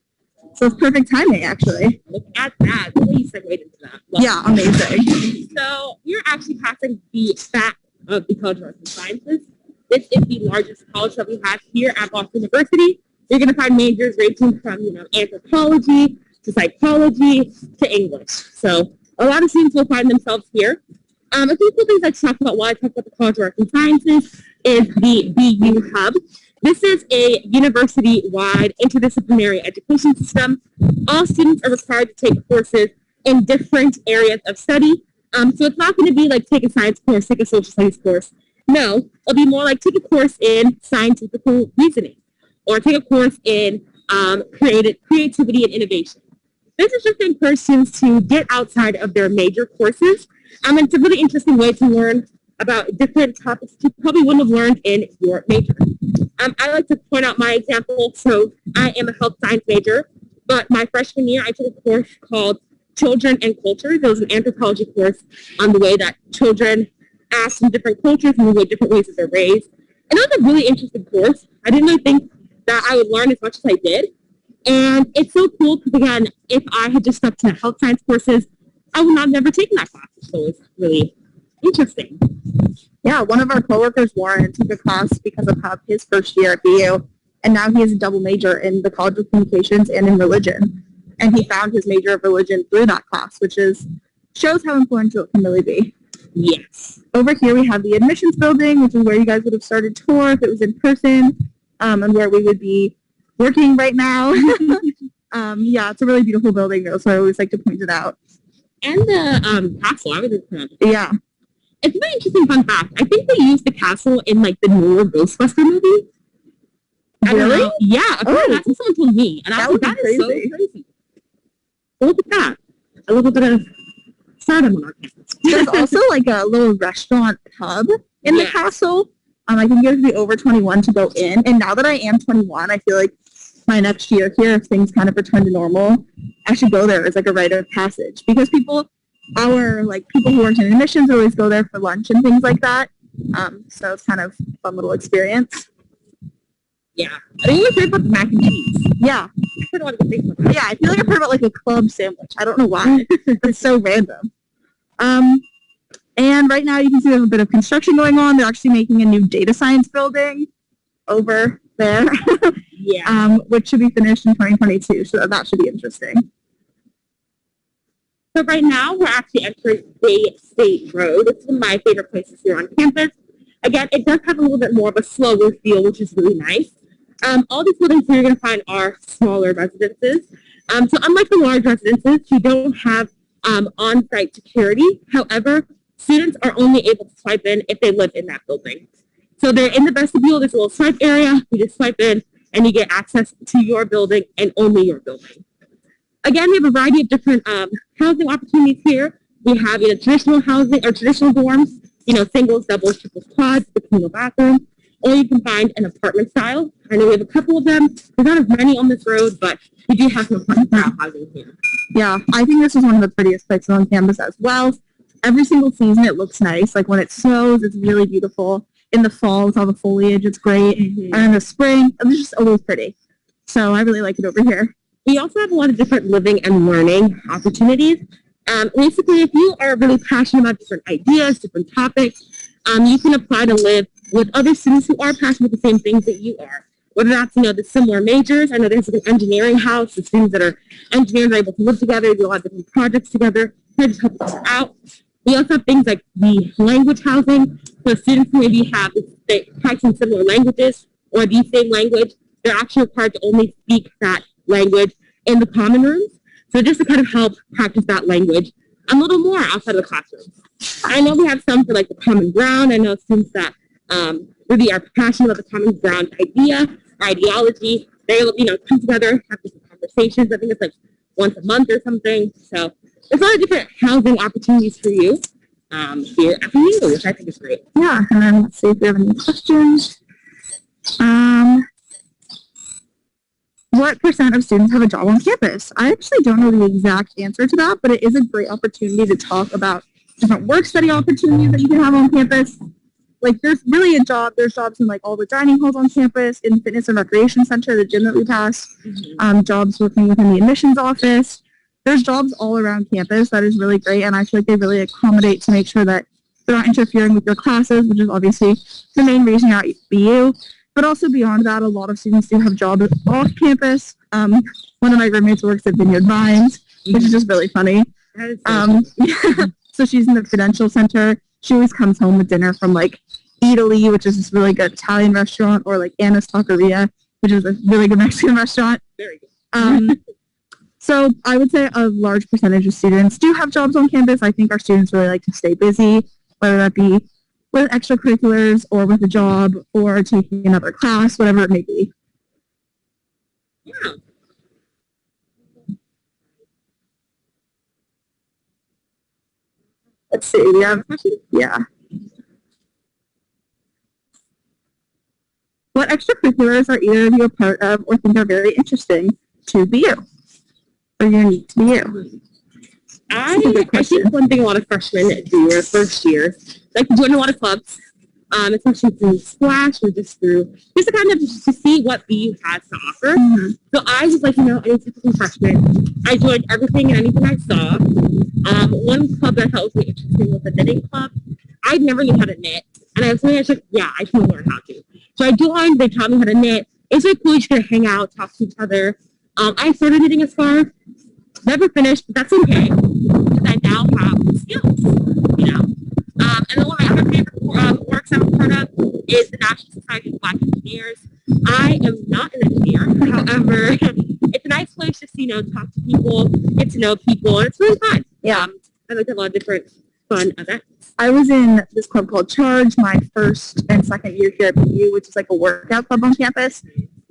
So it's perfect timing, actually.
Look at that. The way you segued into that.
Yeah, amazing.
So we're actually passing the fact of the College of Arts and Sciences. This is the largest college that we have here at Boston University. You're going to find majors ranging from, anthropology to psychology to English. So a lot of students will find themselves here. A few cool things I talk about while I talk about the College of Arts and Sciences is the BU Hub. This is a university-wide interdisciplinary education system. All students are required to take courses in different areas of study. So it's not going to be like take a science course, take a social studies course. No, it'll be more like take a course in scientific reasoning or take a course in creativity and innovation. This is just to encourage students to get outside of their major courses. It's a really interesting way to learn about different topics you probably wouldn't have learned in your major. I like to point out my example. So I am a health science major, but my freshman year I took a course called Children and Culture. It was an anthropology course on the way that children act in different cultures and the different ways that they're raised. And it was a really interesting course. I didn't really think that I would learn as much as I did. And it's so cool because, again, if I had just stuck to health science courses, I would not have never taken that class. So it's really interesting.
Yeah, one of our coworkers, Warren, took a class because of his first year at BU, and now he has a double major in the College of Communications and in religion. And he found his major of religion through that class, which shows how influential it can really be.
Yes.
Over here we have the admissions building, which is where you guys would have started tour if it was in person, and where we would be working right now. Yeah, it's a really beautiful building, though, so I always like to point it out.
And the castle, I would have
Yeah.
It's a very interesting fun fact. I think they used the castle in like the newer Ghostbuster movie.
Really?
Yeah. That's what someone told me. And I was like, that is so crazy. Look at that. I love a bit of stardom on our campus.
There's also like a little restaurant pub in the castle. I think you have to be over 21 to go in. And now that I am 21, I feel like my next year here, if things kind of return to normal, I should go there as like a rite of passage because people who work in admissions always go there for lunch and things like that. So it's kind of a fun little experience.
Yeah. I think we've heard about the mac and cheese.
Yeah.
I've heard a lot of good things about that.
Yeah, I feel like I've heard about like a club sandwich. I don't know why. It's so random. And right now you can see there's a bit of construction going on. They're actually making a new data science building over there.
Yeah.
Which should be finished in 2022. So that should be interesting.
So right now we're actually entering Bay State Road. It's one of my favorite places here on campus. Again, it does have a little bit more of a slower feel, which is really nice. All these buildings here you're going to find are smaller residences. So unlike the large residences, you don't have on-site security. However, students are only able to swipe in if they live in that building. So they're in the vestibule. There's a little swipe area. You just swipe in, and you get access to your building and only your building. Again, we have a variety of different housing opportunities here. We have traditional housing or traditional dorms, singles, doubles, triples, quads, with a single bathroom, or you can find an apartment style. I know we have a couple of them. There's not as many on this road, but we do have some apartment style housing here.
Yeah, I think this is one of the prettiest places on campus as well. Every single season it looks nice. Like when it snows, it's really beautiful. In the fall with all the foliage, it's great. Mm-hmm. And in the spring, it's just always pretty. So I really like it over here.
We also have a lot of different living and learning opportunities. Basically, if you are really passionate about different ideas, different topics, you can apply to live with other students who are passionate about the same things that you are. Whether that's, the similar majors. I know there's like an engineering house. The students that are engineers are able to live together, do a lot of different projects together. That just helps us out. We also have things like the language housing. So students who maybe they practice similar languages or the same language, they're actually required to only speak that language in the common rooms. So just to kind of help practice that language a little more outside of the classroom. I know we have some for like the common ground. I know students that really are passionate about the common ground idea, ideology. They come together, have different conversations. I think it's like once a month or something. So there's a lot of different housing opportunities for you here at BU, which I think is great.
Yeah, and then let's see if we have any questions. What percent of students have a job on campus? I actually don't know the exact answer to that, but it is a great opportunity to talk about different work study opportunities that you can have on campus. Like there's really there's jobs in like all the dining halls on campus, in the fitness and recreation center, the gym that we pass, jobs working within the admissions office. There's jobs all around campus that is really great, and I feel like they really accommodate to make sure that they're not interfering with your classes, which is obviously the main reason you're at BU. But also beyond that, a lot of students do have jobs off campus. One of my roommates works at Vineyard Vines, which is just really funny.
That is so
So she's in the Prudential Center. She always comes home with dinner from like Italy, which is this really good Italian restaurant, or like Anna's Taqueria, which is a really good Mexican restaurant.
Very good.
So I would say a large percentage of students do have jobs on campus. I think our students really like to stay busy, whether that be with extracurriculars or with a job or taking another class, whatever it may be.
Yeah.
Let's see. We have a question? Yeah. What extracurriculars are either of you a part of or think are very interesting to BU or unique to BU?
I think one thing a lot of freshmen do or first year, like to join a lot of clubs, especially through Splash or just through, just to kind of just to see what BU has to offer.
Mm-hmm.
So I was like, any typical freshman, I joined everything and anything I saw. One club that I thought was really interesting was the knitting club. I never knew how to knit, and I was like, I can learn how to. So I joined, they taught me how to knit. It's really cool, you just hang out, talk to each other. I started knitting a scarf, never finished, but that's okay, because I now have the skills, And then one of my other favorite works I'm a part of is the National Society of Black Engineers. I am not an engineer, however, it's a nice place just to, talk to people, get to know people, and it's really fun.
Yeah.
I like a lot of different fun events.
I was in this club called Charge my first and second year here at BU, which is like a workout club on campus.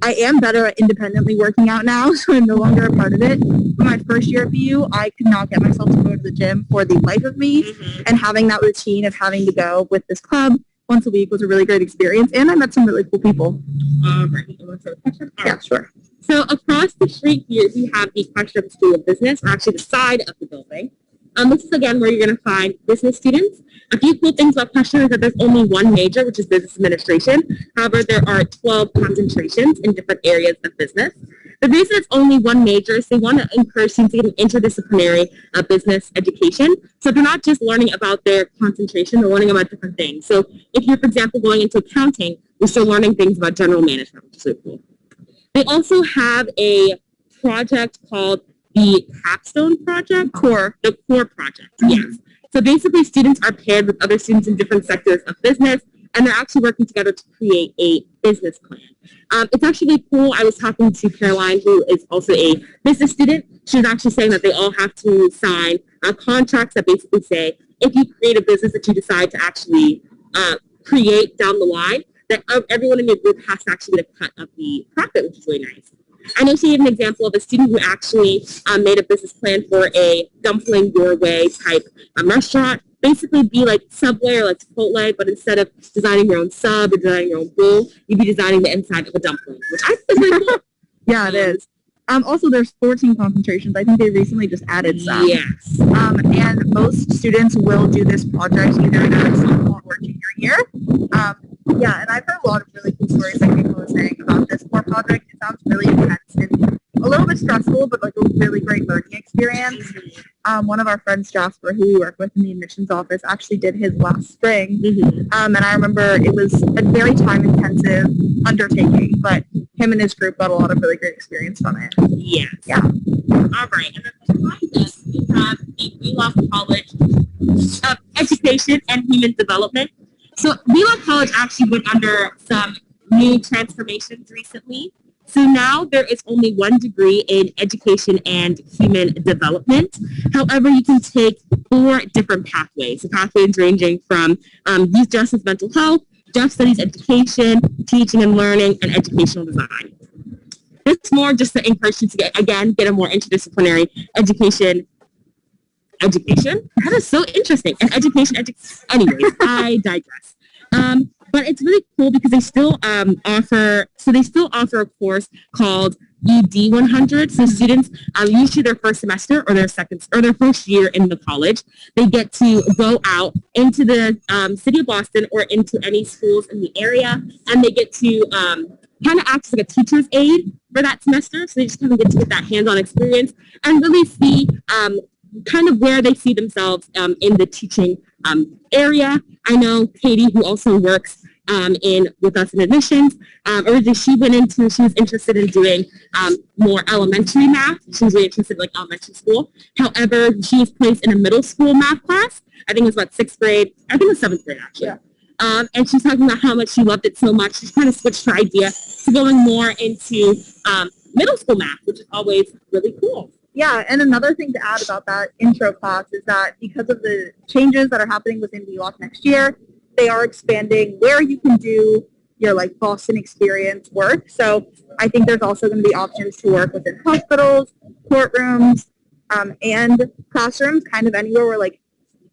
I am better at independently working out now, so I'm no longer a part of it. But my first year at BU, I could not get myself to go to the gym for the life of me. Mm-hmm. And having that routine of having to go with this club once a week was a really great experience. And I met some really cool people.
Right.
Yeah, sure.
So across the street here, we have the Questrem School of Business, or actually the side of the building. This is, again, where you're going to find business students. A few cool things about Questrem is that there's only one major, which is business administration. However, there are 12 concentrations in different areas of business. The reason it's only one major is they want to encourage students to get an interdisciplinary business education. So they're not just learning about their concentration, they're learning about different things. So if you're, for example, going into accounting, you're still learning things about general management, which is really cool. They also have a project called the Capstone Project, the Core Project, yes. So basically students are paired with other students in different sectors of business, and they're actually working together to create a business plan. It's actually really cool. I was talking to Caroline, who is also a business student. She was actually saying that they all have to sign contracts that basically say, if you create a business that you decide to actually create down the line, that everyone in your group has to actually get a cut of the profit, which is really nice. I know she gave an example of a student who actually made a business plan for a dumpling your way type restaurant. Basically be like Subway or like Chipotle, but instead of designing your own sub or designing your own bowl, you'd be designing the inside of a dumpling, which I think is really cool.
Yeah, it is. Also, there's 14 concentrations. I think they recently just added some.
Yes.
And most students will do this project either in their sophomore or junior year. Yeah, and I've heard a lot of really cool stories, like people were saying, about this core project. It sounds really intense and a little bit stressful, but like a really great learning experience. One of our friends, Jasper, who we work with in the admissions office, actually did his last spring. And I remember it was a very time-intensive undertaking, but him and his group got a lot of really great experience from it.
Yes.
Yeah.
All right. And then behind us, we have the Wheelock College of Education and Human Development. So Wheelock College actually went under some new transformations recently. So now there is only one degree in education and human development. However, you can take 4 different pathways. The pathways ranging from youth justice, mental health, just studies, education, teaching and learning, and educational design. It's more just to encourage you to get a more interdisciplinary education. That is so interesting. And anyways, I digress. But it's really cool because they still offer a course called ED 100. So students, usually their first semester or their first year in the college, they get to go out into the city of Boston or into any schools in the area, and they get to kind of act as like a teacher's aide for that semester. So they just kind of get to get that hands-on experience and really see kind of where they see themselves in the teaching area. I know Katie, who also works in with us in admissions. Originally, she was interested in doing more elementary math. She was really interested in like elementary school. However, she was placed in a middle school math class. I think it was about sixth grade. I think it was seventh grade actually. Yeah. And she's talking about how much she loved it so much. She's kind of switched her idea to going more into middle school math, which is always really cool.
Yeah, and another thing to add about that intro class is that because of the changes that are happening within VLOC next year, they are expanding where you can do your like Boston experience work. So I think there's also going to be options to work within hospitals, courtrooms, and classrooms, kind of anywhere where like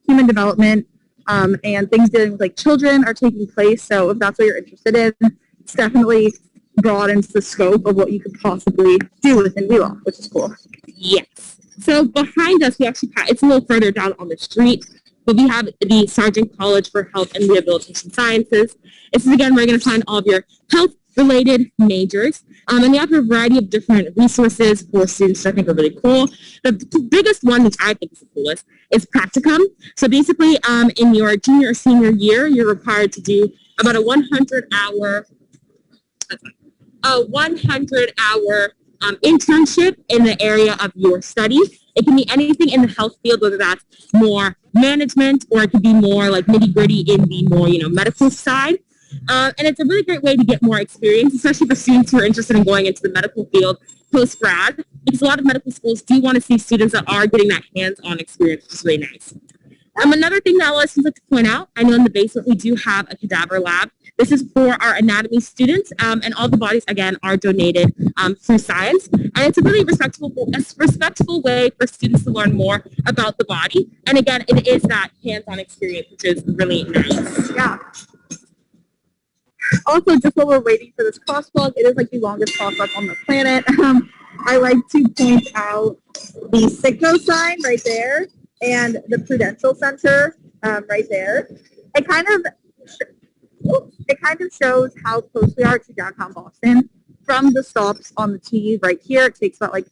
human development and things dealing with like children are taking place. So if that's what you're interested in, it's definitely broadens the scope of what you could possibly do within VLOC, which is cool.
Yes. So behind us, we actually have, it's a little further down on the street, but we have the Sargent College for Health and Rehabilitation Sciences. This is, again, where you're going to find all of your health-related majors. And they have a variety of different resources for students that I think are really cool. The biggest one, which I think is the coolest, is practicum. So basically, in your junior or senior year, you're required to do about a 100-hour internship in the area of your study. It can be anything in the health field, whether that's more management or it could be more like nitty gritty in the more, medical side. And it's a really great way to get more experience, especially for students who are interested in going into the medical field post-grad, because a lot of medical schools do want to see students that are getting that hands-on experience, which is really nice. Another thing that I always like to point out, I know in the basement we do have a cadaver lab. This is for our anatomy students, and all the bodies, again, are donated through science. And it's a really respectful way for students to learn more about the body. And again, it is that hands-on experience, which is really nice.
Yeah. Also, just while we're waiting for this crosswalk, it is like the longest crosswalk on the planet. I like to point out the Citgo sign right there and the Prudential Center right there. It kind of shows how close we are to downtown Boston. From the stops on the T right here, it takes about like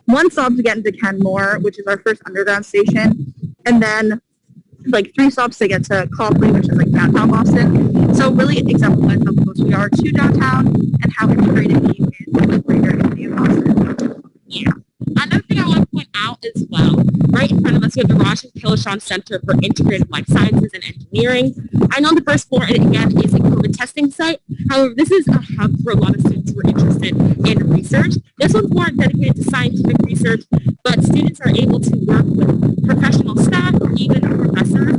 one stop to get into Kenmore, which is our first underground station, and then like 3 stops to get to Copley, which is like downtown Boston. So really exemplifies how close we are to downtown and how integrated we is in the greater city of Boston.
Yeah. Another thing I want to point out as well, right in front of us, we have the Rosh and Killishawn Center for Integrated Life Sciences and Engineering. I know the first floor, again, is a COVID testing site. However, this is a hub for a lot of students who are interested in research. This one's more dedicated to scientific research, but students are able to work with professional staff or even professors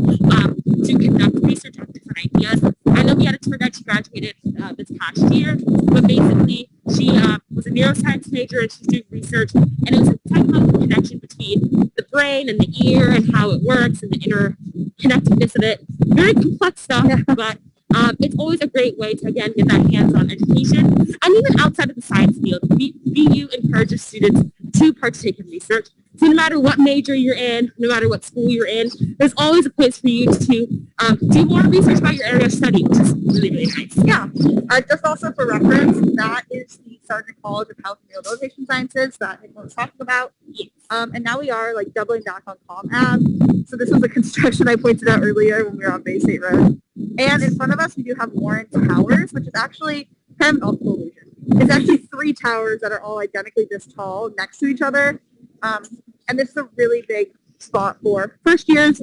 to conduct research on different ideas. I know we had a tour guide, she graduated this past year, but basically she was a neuroscience major and she's doing research, and it was talking about the connection between the brain and the ear and how it works and the interconnectedness of it. Very complex stuff, but it's always a great way to, again, get that hands-on education. And even outside of the science field, BU encourages students to partake in research. So no matter what major you're in, no matter what school you're in, there's always a place for you to do more research about your area of study, which is really, really nice.
Yeah. Just also for reference, that is the Sargent College of Health and Rehabilitation Sciences that Nicola was talking about.
Yes.
And now we are like doubling back on comm. So this was a construction I pointed out earlier when we were on Bay State Road. And in front of us, we do have Warren Towers, which is actually kind of an optical illusion. It's actually 3 towers that are all identically this tall next to each other. And this is a really big spot for first years.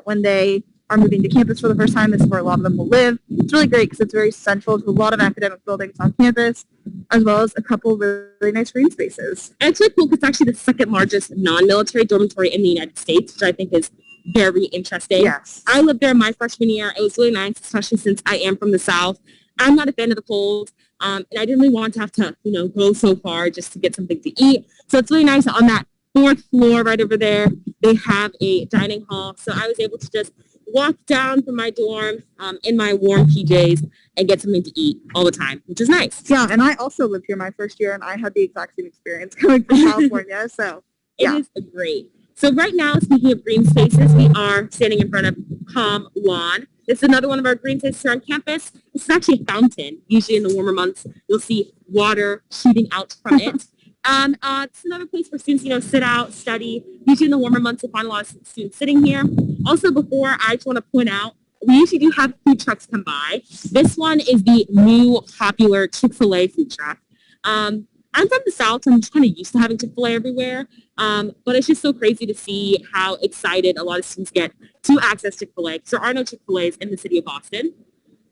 When they are moving to campus for the first time, this is where a lot of them will live. It's really great because it's very central to a lot of academic buildings on campus, as well as a couple of really nice green spaces.
And it's really cool because it's actually the second largest non-military dormitory in the United States, which I think is very interesting.
Yes.
I lived there my freshman year. It was really nice, especially since I am from the South. I'm not a fan of the cold, and I didn't really want to have to, go so far just to get something to eat. So it's really nice on that 4th floor right over there. They have a dining hall, so I was able to just walk down from my dorm in my warm PJs and get something to eat all the time, which is nice.
Yeah, and I also lived here my first year, and I had the exact same experience coming from California. So yeah.
It is great. So right now, speaking of green spaces, we are standing in front of Comm Lawn. This is another one of our green spaces here on campus. This is actually a fountain. Usually in the warmer months, you'll see water shooting out from it. It's another place where students, sit out, study. Usually in the warmer months, you'll find a lot of students sitting here. Also, before, I just want to point out we usually do have food trucks come by. This one is the new popular Chick-fil-A food truck. I'm from the South, so I'm just kind of used to having Chick-fil-A everywhere. But it's just so crazy to see how excited a lot of students get to access Chick-fil-A, because there are no Chick-fil-A's in the city of Boston.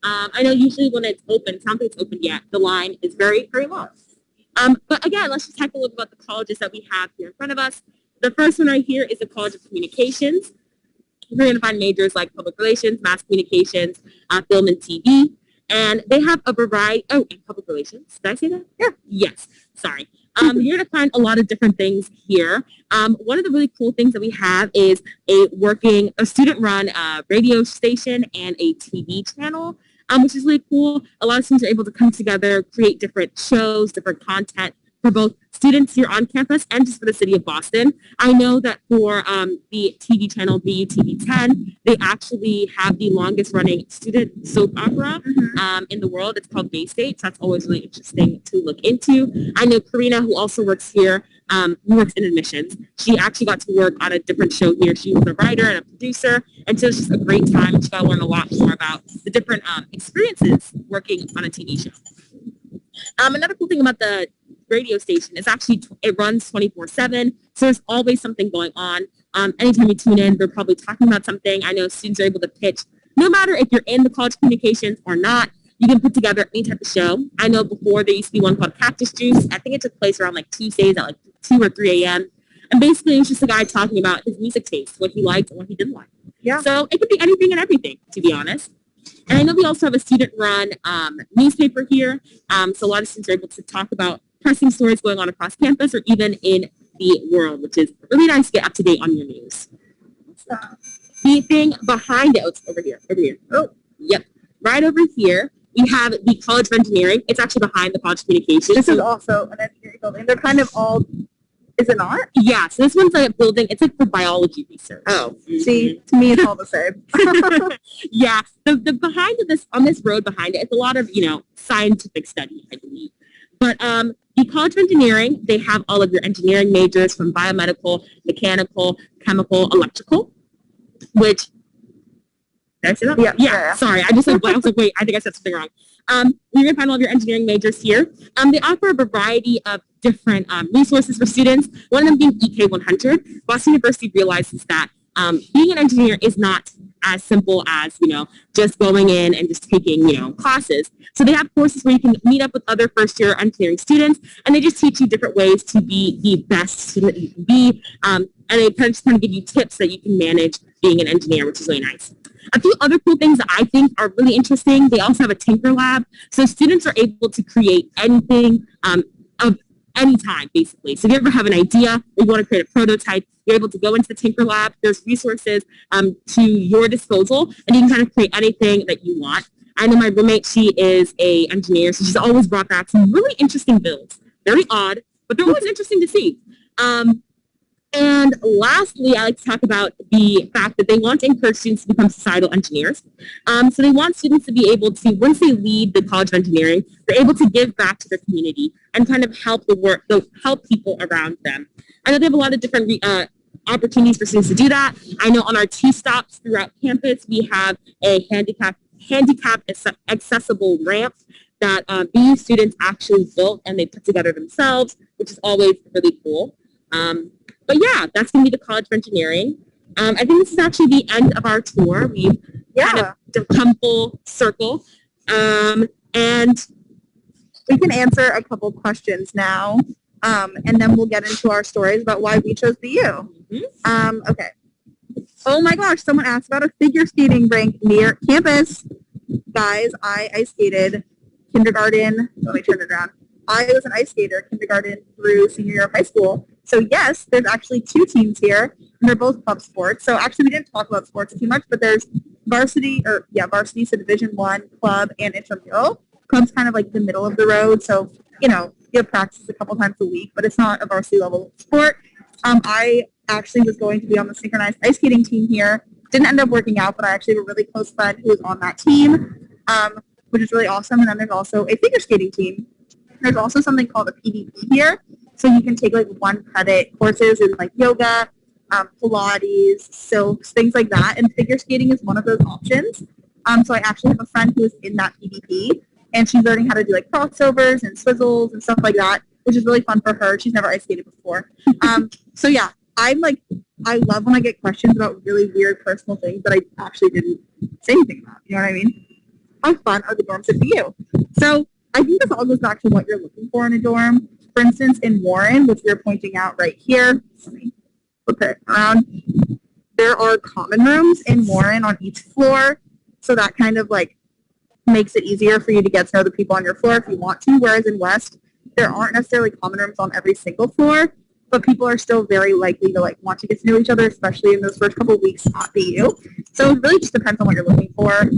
I know usually when it's open, it's not that it's open yet, the line is very, very long. But again, let's just talk a little bit about the colleges that we have here in front of us. The first one right here is the College of Communications. You're going to find majors like public relations, mass communications, film and TV. And they have a variety, and public relations. Did I say that? Yeah. Yes. Sorry. You're going to find a lot of different things here. One of the really cool things that we have is a student-run radio station and a TV channel, which is really cool. A lot of students are able to come together, create different shows, different content for both students here on campus and just for the city of Boston. I know that for the TV channel BUTV 10, they actually have the longest running student soap opera in the world. It's called Bay State, so that's always really interesting to look into. I know Karina, who also works here, who works in admissions. She actually got to work on a different show here. She was a writer and a producer, and so it's just a great time. She got to learn a lot more about the different experiences working on a TV show. Another cool thing about the radio station is actually it runs 24/7, so there's always something going on. Anytime you tune in, they're probably talking about something. I know students are able to pitch, no matter if you're in the College of Communications or not. You can put together any type of show. I know before there used to be one called Cactus Juice. I think it took place around like Tuesdays at like 2 or 3 a.m. And basically it was just a guy talking about his music taste, what he liked and what he didn't like. Yeah. So it could be anything and everything, to be honest. And I know we also have a student-run newspaper here. So a lot of students are able to talk about pressing stories going on across campus or even in the world, which is really nice to get up to date on your news. The thing behind it, it's over here. Oh, yep. Right over here, we have the College of Engineering. It's actually behind the College of Communications.
This is also an engineering building. They're kind of all, is it not?
Yeah, so this one's like a building. It's like for biology research.
Oh, see, to me it's all the same.
Yeah, the behind of this, on this road behind it, it's a lot of, scientific study, I believe. But the College of Engineering, they have all of your engineering majors from biomedical, mechanical, chemical, electrical, which, did I say that? Yeah. Sorry, I was like, wait, I think I said something wrong. You're going to find all of your engineering majors here. They offer a variety of different resources for students, one of them being EK 100. Boston University realizes that being an engineer is not as simple as, just going in and just taking, classes. So they have courses where you can meet up with other first-year engineering students, and they just teach you different ways to be the best student that you can be, and they kind of give you tips that you can manage being an engineer, which is really nice. A few other cool things that I think are really interesting, they also have a Tinker Lab, so students are able to create anything of any time, basically. So if you ever have an idea, or you want to create a prototype, you're able to go into the Tinker Lab. There's resources to your disposal, and you can kind of create anything that you want. I know my roommate, she is a engineer, so she's always brought back some really interesting builds. Very odd, but they're always interesting to see. And lastly, I like to talk about the fact that they want to encourage students to become societal engineers. So they want students to be able to, once they leave the College of Engineering, they're able to give back to their community and kind of help help people around them. I know they have a lot of different opportunities for students to do that. I know on our T-stops throughout campus, we have a handicap accessible ramp that BU students actually built and they put together themselves, which is always really cool. But yeah, that's going to be the College of Engineering. I think this is actually the end of our tour. We've kind of come full circle. And
we can answer a couple questions now, and then we'll get into our stories about why we chose BU. Okay. Oh my gosh, someone asked about a figure skating rink near campus. Guys, I ice skated kindergarten. Let me turn it around. I was an ice skater kindergarten through senior year of high school. So yes, there's actually 2 teams here, and they're both club sports. So actually we didn't talk about sports too much, but there's varsity, so Division 1 club and intramural. Club's kind of like the middle of the road, so, you have practice a couple times a week, but it's not a varsity level sport. I actually was going to be on the synchronized ice skating team here. Didn't end up working out, but I actually have a really close friend who was on that team, which is really awesome. And then there's also a figure skating team. There's also something called a PDP here. So you can take like 1 credit courses in like yoga, Pilates, silks, things like that. And figure skating is one of those options. So I actually have a friend who is in that PvP, and she's learning how to do like crossovers and swizzles and stuff like that, which is really fun for her. She's never ice skated before. So yeah, I love when I get questions about really weird personal things that I actually didn't say anything about. You know what I mean? How fun are the dorms for you? So I think this all goes back to what you're looking for in a dorm. For instance, in Warren, which we're pointing out right here, let me flip it around. There are common rooms in Warren on each floor, so that kind of like makes it easier for you to get to know the people on your floor if you want to. Whereas in West, there aren't necessarily common rooms on every single floor, but people are still very likely to like want to get to know each other, especially in those first couple of weeks at BU. So it really just depends on what you're looking for.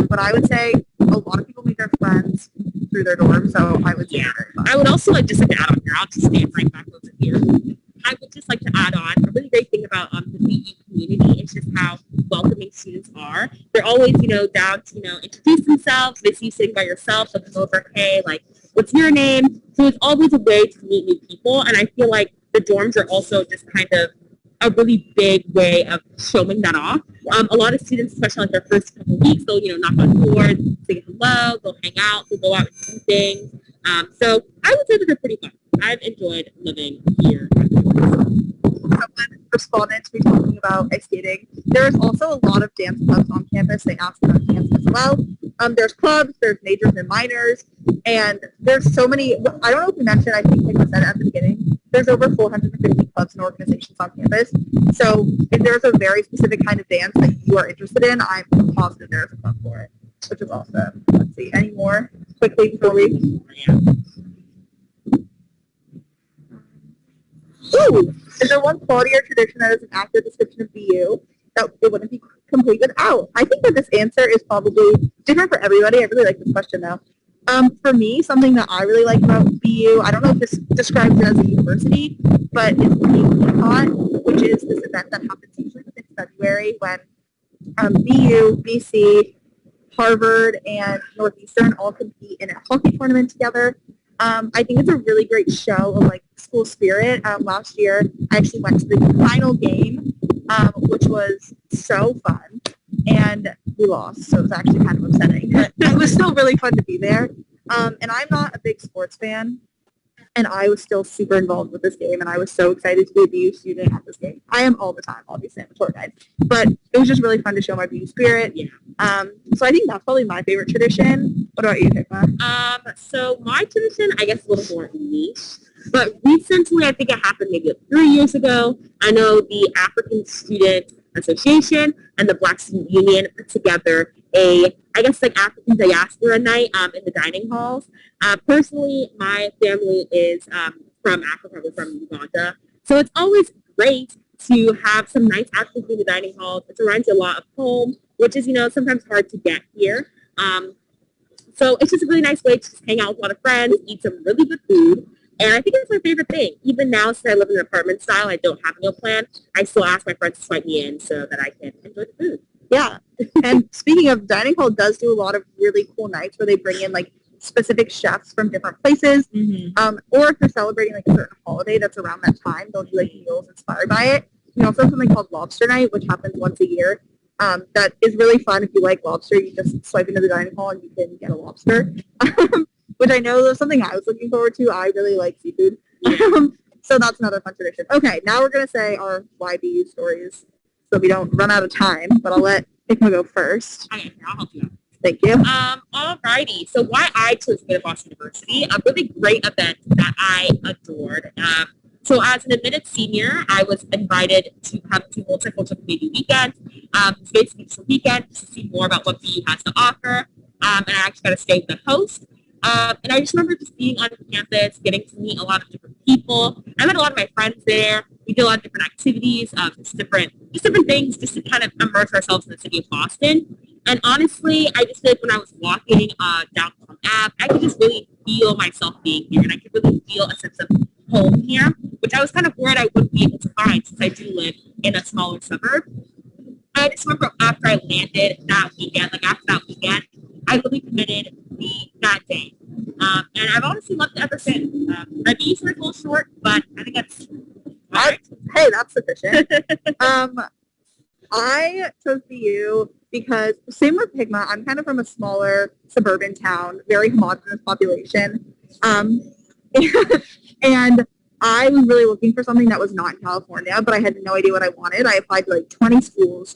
But I would say a lot of people meet their friends through their dorm, so I would say very fun.
I would also like just like to add on here. I'll just stand right back over here. I would just like to add on a really great thing about the BU community is just how welcoming students are. They're always, down to, introduce themselves. They see you sitting by yourself, so they go over, hey, like, what's your name? So it's always a way to meet new people, and I feel like the dorms are also just kind of a really big way of showing that off. A lot of students, especially like their first couple of weeks, they'll, knock on doors, say hello, they'll hang out, they'll go out and do things. So I would say that they're pretty fun. I've enjoyed living here.
Someone responded to me talking about ice skating. There's also a lot of dance clubs on campus. They asked about dance as well. There's clubs, there's majors and minors, and there's so many. I don't know if we mentioned, I think I said it at the beginning, there's over 450 clubs and organizations on campus. So if there's a very specific kind of dance that you are interested in, I'm positive there's a club for it, which is awesome. Let's see, any more quickly before we... Ooh, is there one quality or tradition that is an accurate description of BU that it wouldn't be complete without? I think that this answer is probably different for everybody. I really like this question though. For me, something that I really like about BU, I don't know if this describes it as a university, but it's BU, which is this event that happens usually within February when BU, BC, Harvard, and Northeastern all compete in a hockey tournament together. I think it's a really great show of like school spirit. Last year, I actually went to the final game, which was so fun, and we lost, so it was actually kind of upsetting. But it was still really fun to be there. And I'm not a big sports fan, and I was still super involved with this game, and I was so excited to be a BU student at this game. I am all the time, obviously, I'm a tour guide, but it was just really fun to show my BU spirit. Yeah. So I think that's probably my favorite tradition. What about you, Hikma?
So my tradition, I guess, a little more niche, but recently, I think it happened maybe 3 years ago. I know the African Student Association and the Black Student Union put together I guess like African diaspora night in the dining halls. Personally, my family is from Africa. We're from Uganda. So it's always great to have some nice African food in the dining halls. It reminds you a lot of home, which is, sometimes hard to get here. So it's just a really nice way to just hang out with a lot of friends, eat some really good food. And I think it's my favorite thing. Even now, since I live in an apartment style, I don't have a meal plan. I still ask my friends to swipe me in so that I can enjoy the food.
Yeah. And speaking of, dining hall does do a lot of really cool nights where they bring in like specific chefs from different places. Mm-hmm. Or if they're celebrating like a certain holiday that's around that time, they'll do like meals inspired by it. We also have something called Lobster Night, which happens once a year. That is really fun. If you like lobster, you just swipe into the dining hall and you can get a lobster. Which I know was something I was looking forward to. I really like seafood. So that's another fun tradition. Okay, now we're going to say our YBU stories so we don't run out of time, but I'll let Hikma go first.
Okay, I'll help you out.
Thank you.
Alrighty. So why I chose to go to Boston University, a really great event that I adored. So as an admitted senior, I was invited to come to Multicultural Community Weekend. It's basically just a weekend to see more about what BU has to offer. And I actually got to stay with the host. And I just remember just being on campus, getting to meet a lot of different people. I met a lot of my friends there. We did a lot of different activities, just different things, just to kind of immerse ourselves in the city of Boston. And honestly, I just feel like when I was walking down Comm Ave, I could just really feel myself being here, and I could really feel a sense of home here, which I was kind of worried I wouldn't be able to find since I do live in a smaller suburb. I just remember after I landed that weekend, I really committed that day. And I've honestly loved it ever since. My visa is a little short, but I think that's
right. Hey, that's sufficient. I chose BU because same with Pigma. I'm kind of from a smaller suburban town, very homogenous population. Um, and I was really looking for something that was not in California, but I had no idea what I wanted. I applied to like 20 schools,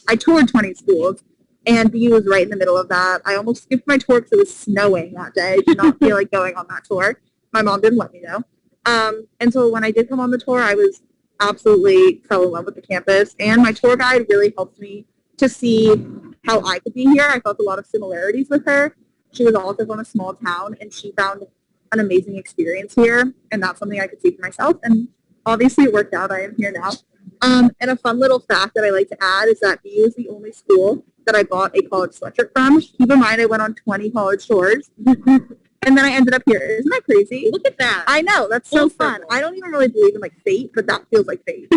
I toured 20 schools, and BU was right in the middle of that. I almost skipped my tour because it was snowing that day. I did not feel like going on that tour. My mom didn't let me know. And so when I did come on the tour, I was absolutely fell in love with the campus, and my tour guide really helped me to see how I could be here. I felt a lot of similarities with her. She was also from a small town, and she found an amazing experience here, and that's something I could see for myself. And obviously, it worked out. I am here now. And a fun little fact that I like to add is that BU is the only school that I bought a college sweatshirt from. Keep in mind, I went on 20 college tours, and then I ended up here. Isn't that crazy?
Look at that.
I know. That's so fun. I don't even really believe in like fate, but that feels like fate.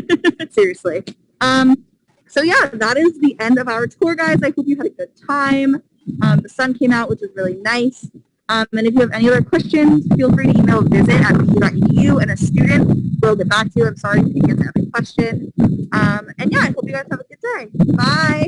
Seriously. So yeah, that is the end of our tour, guys. I hope you had a good time. The sun came out, which was really nice. And if you have any other questions, feel free to email visit@bu.edu, and a student will get back to you. I'm sorry if you didn't get to every question. And yeah, I hope you guys have a good day. Bye.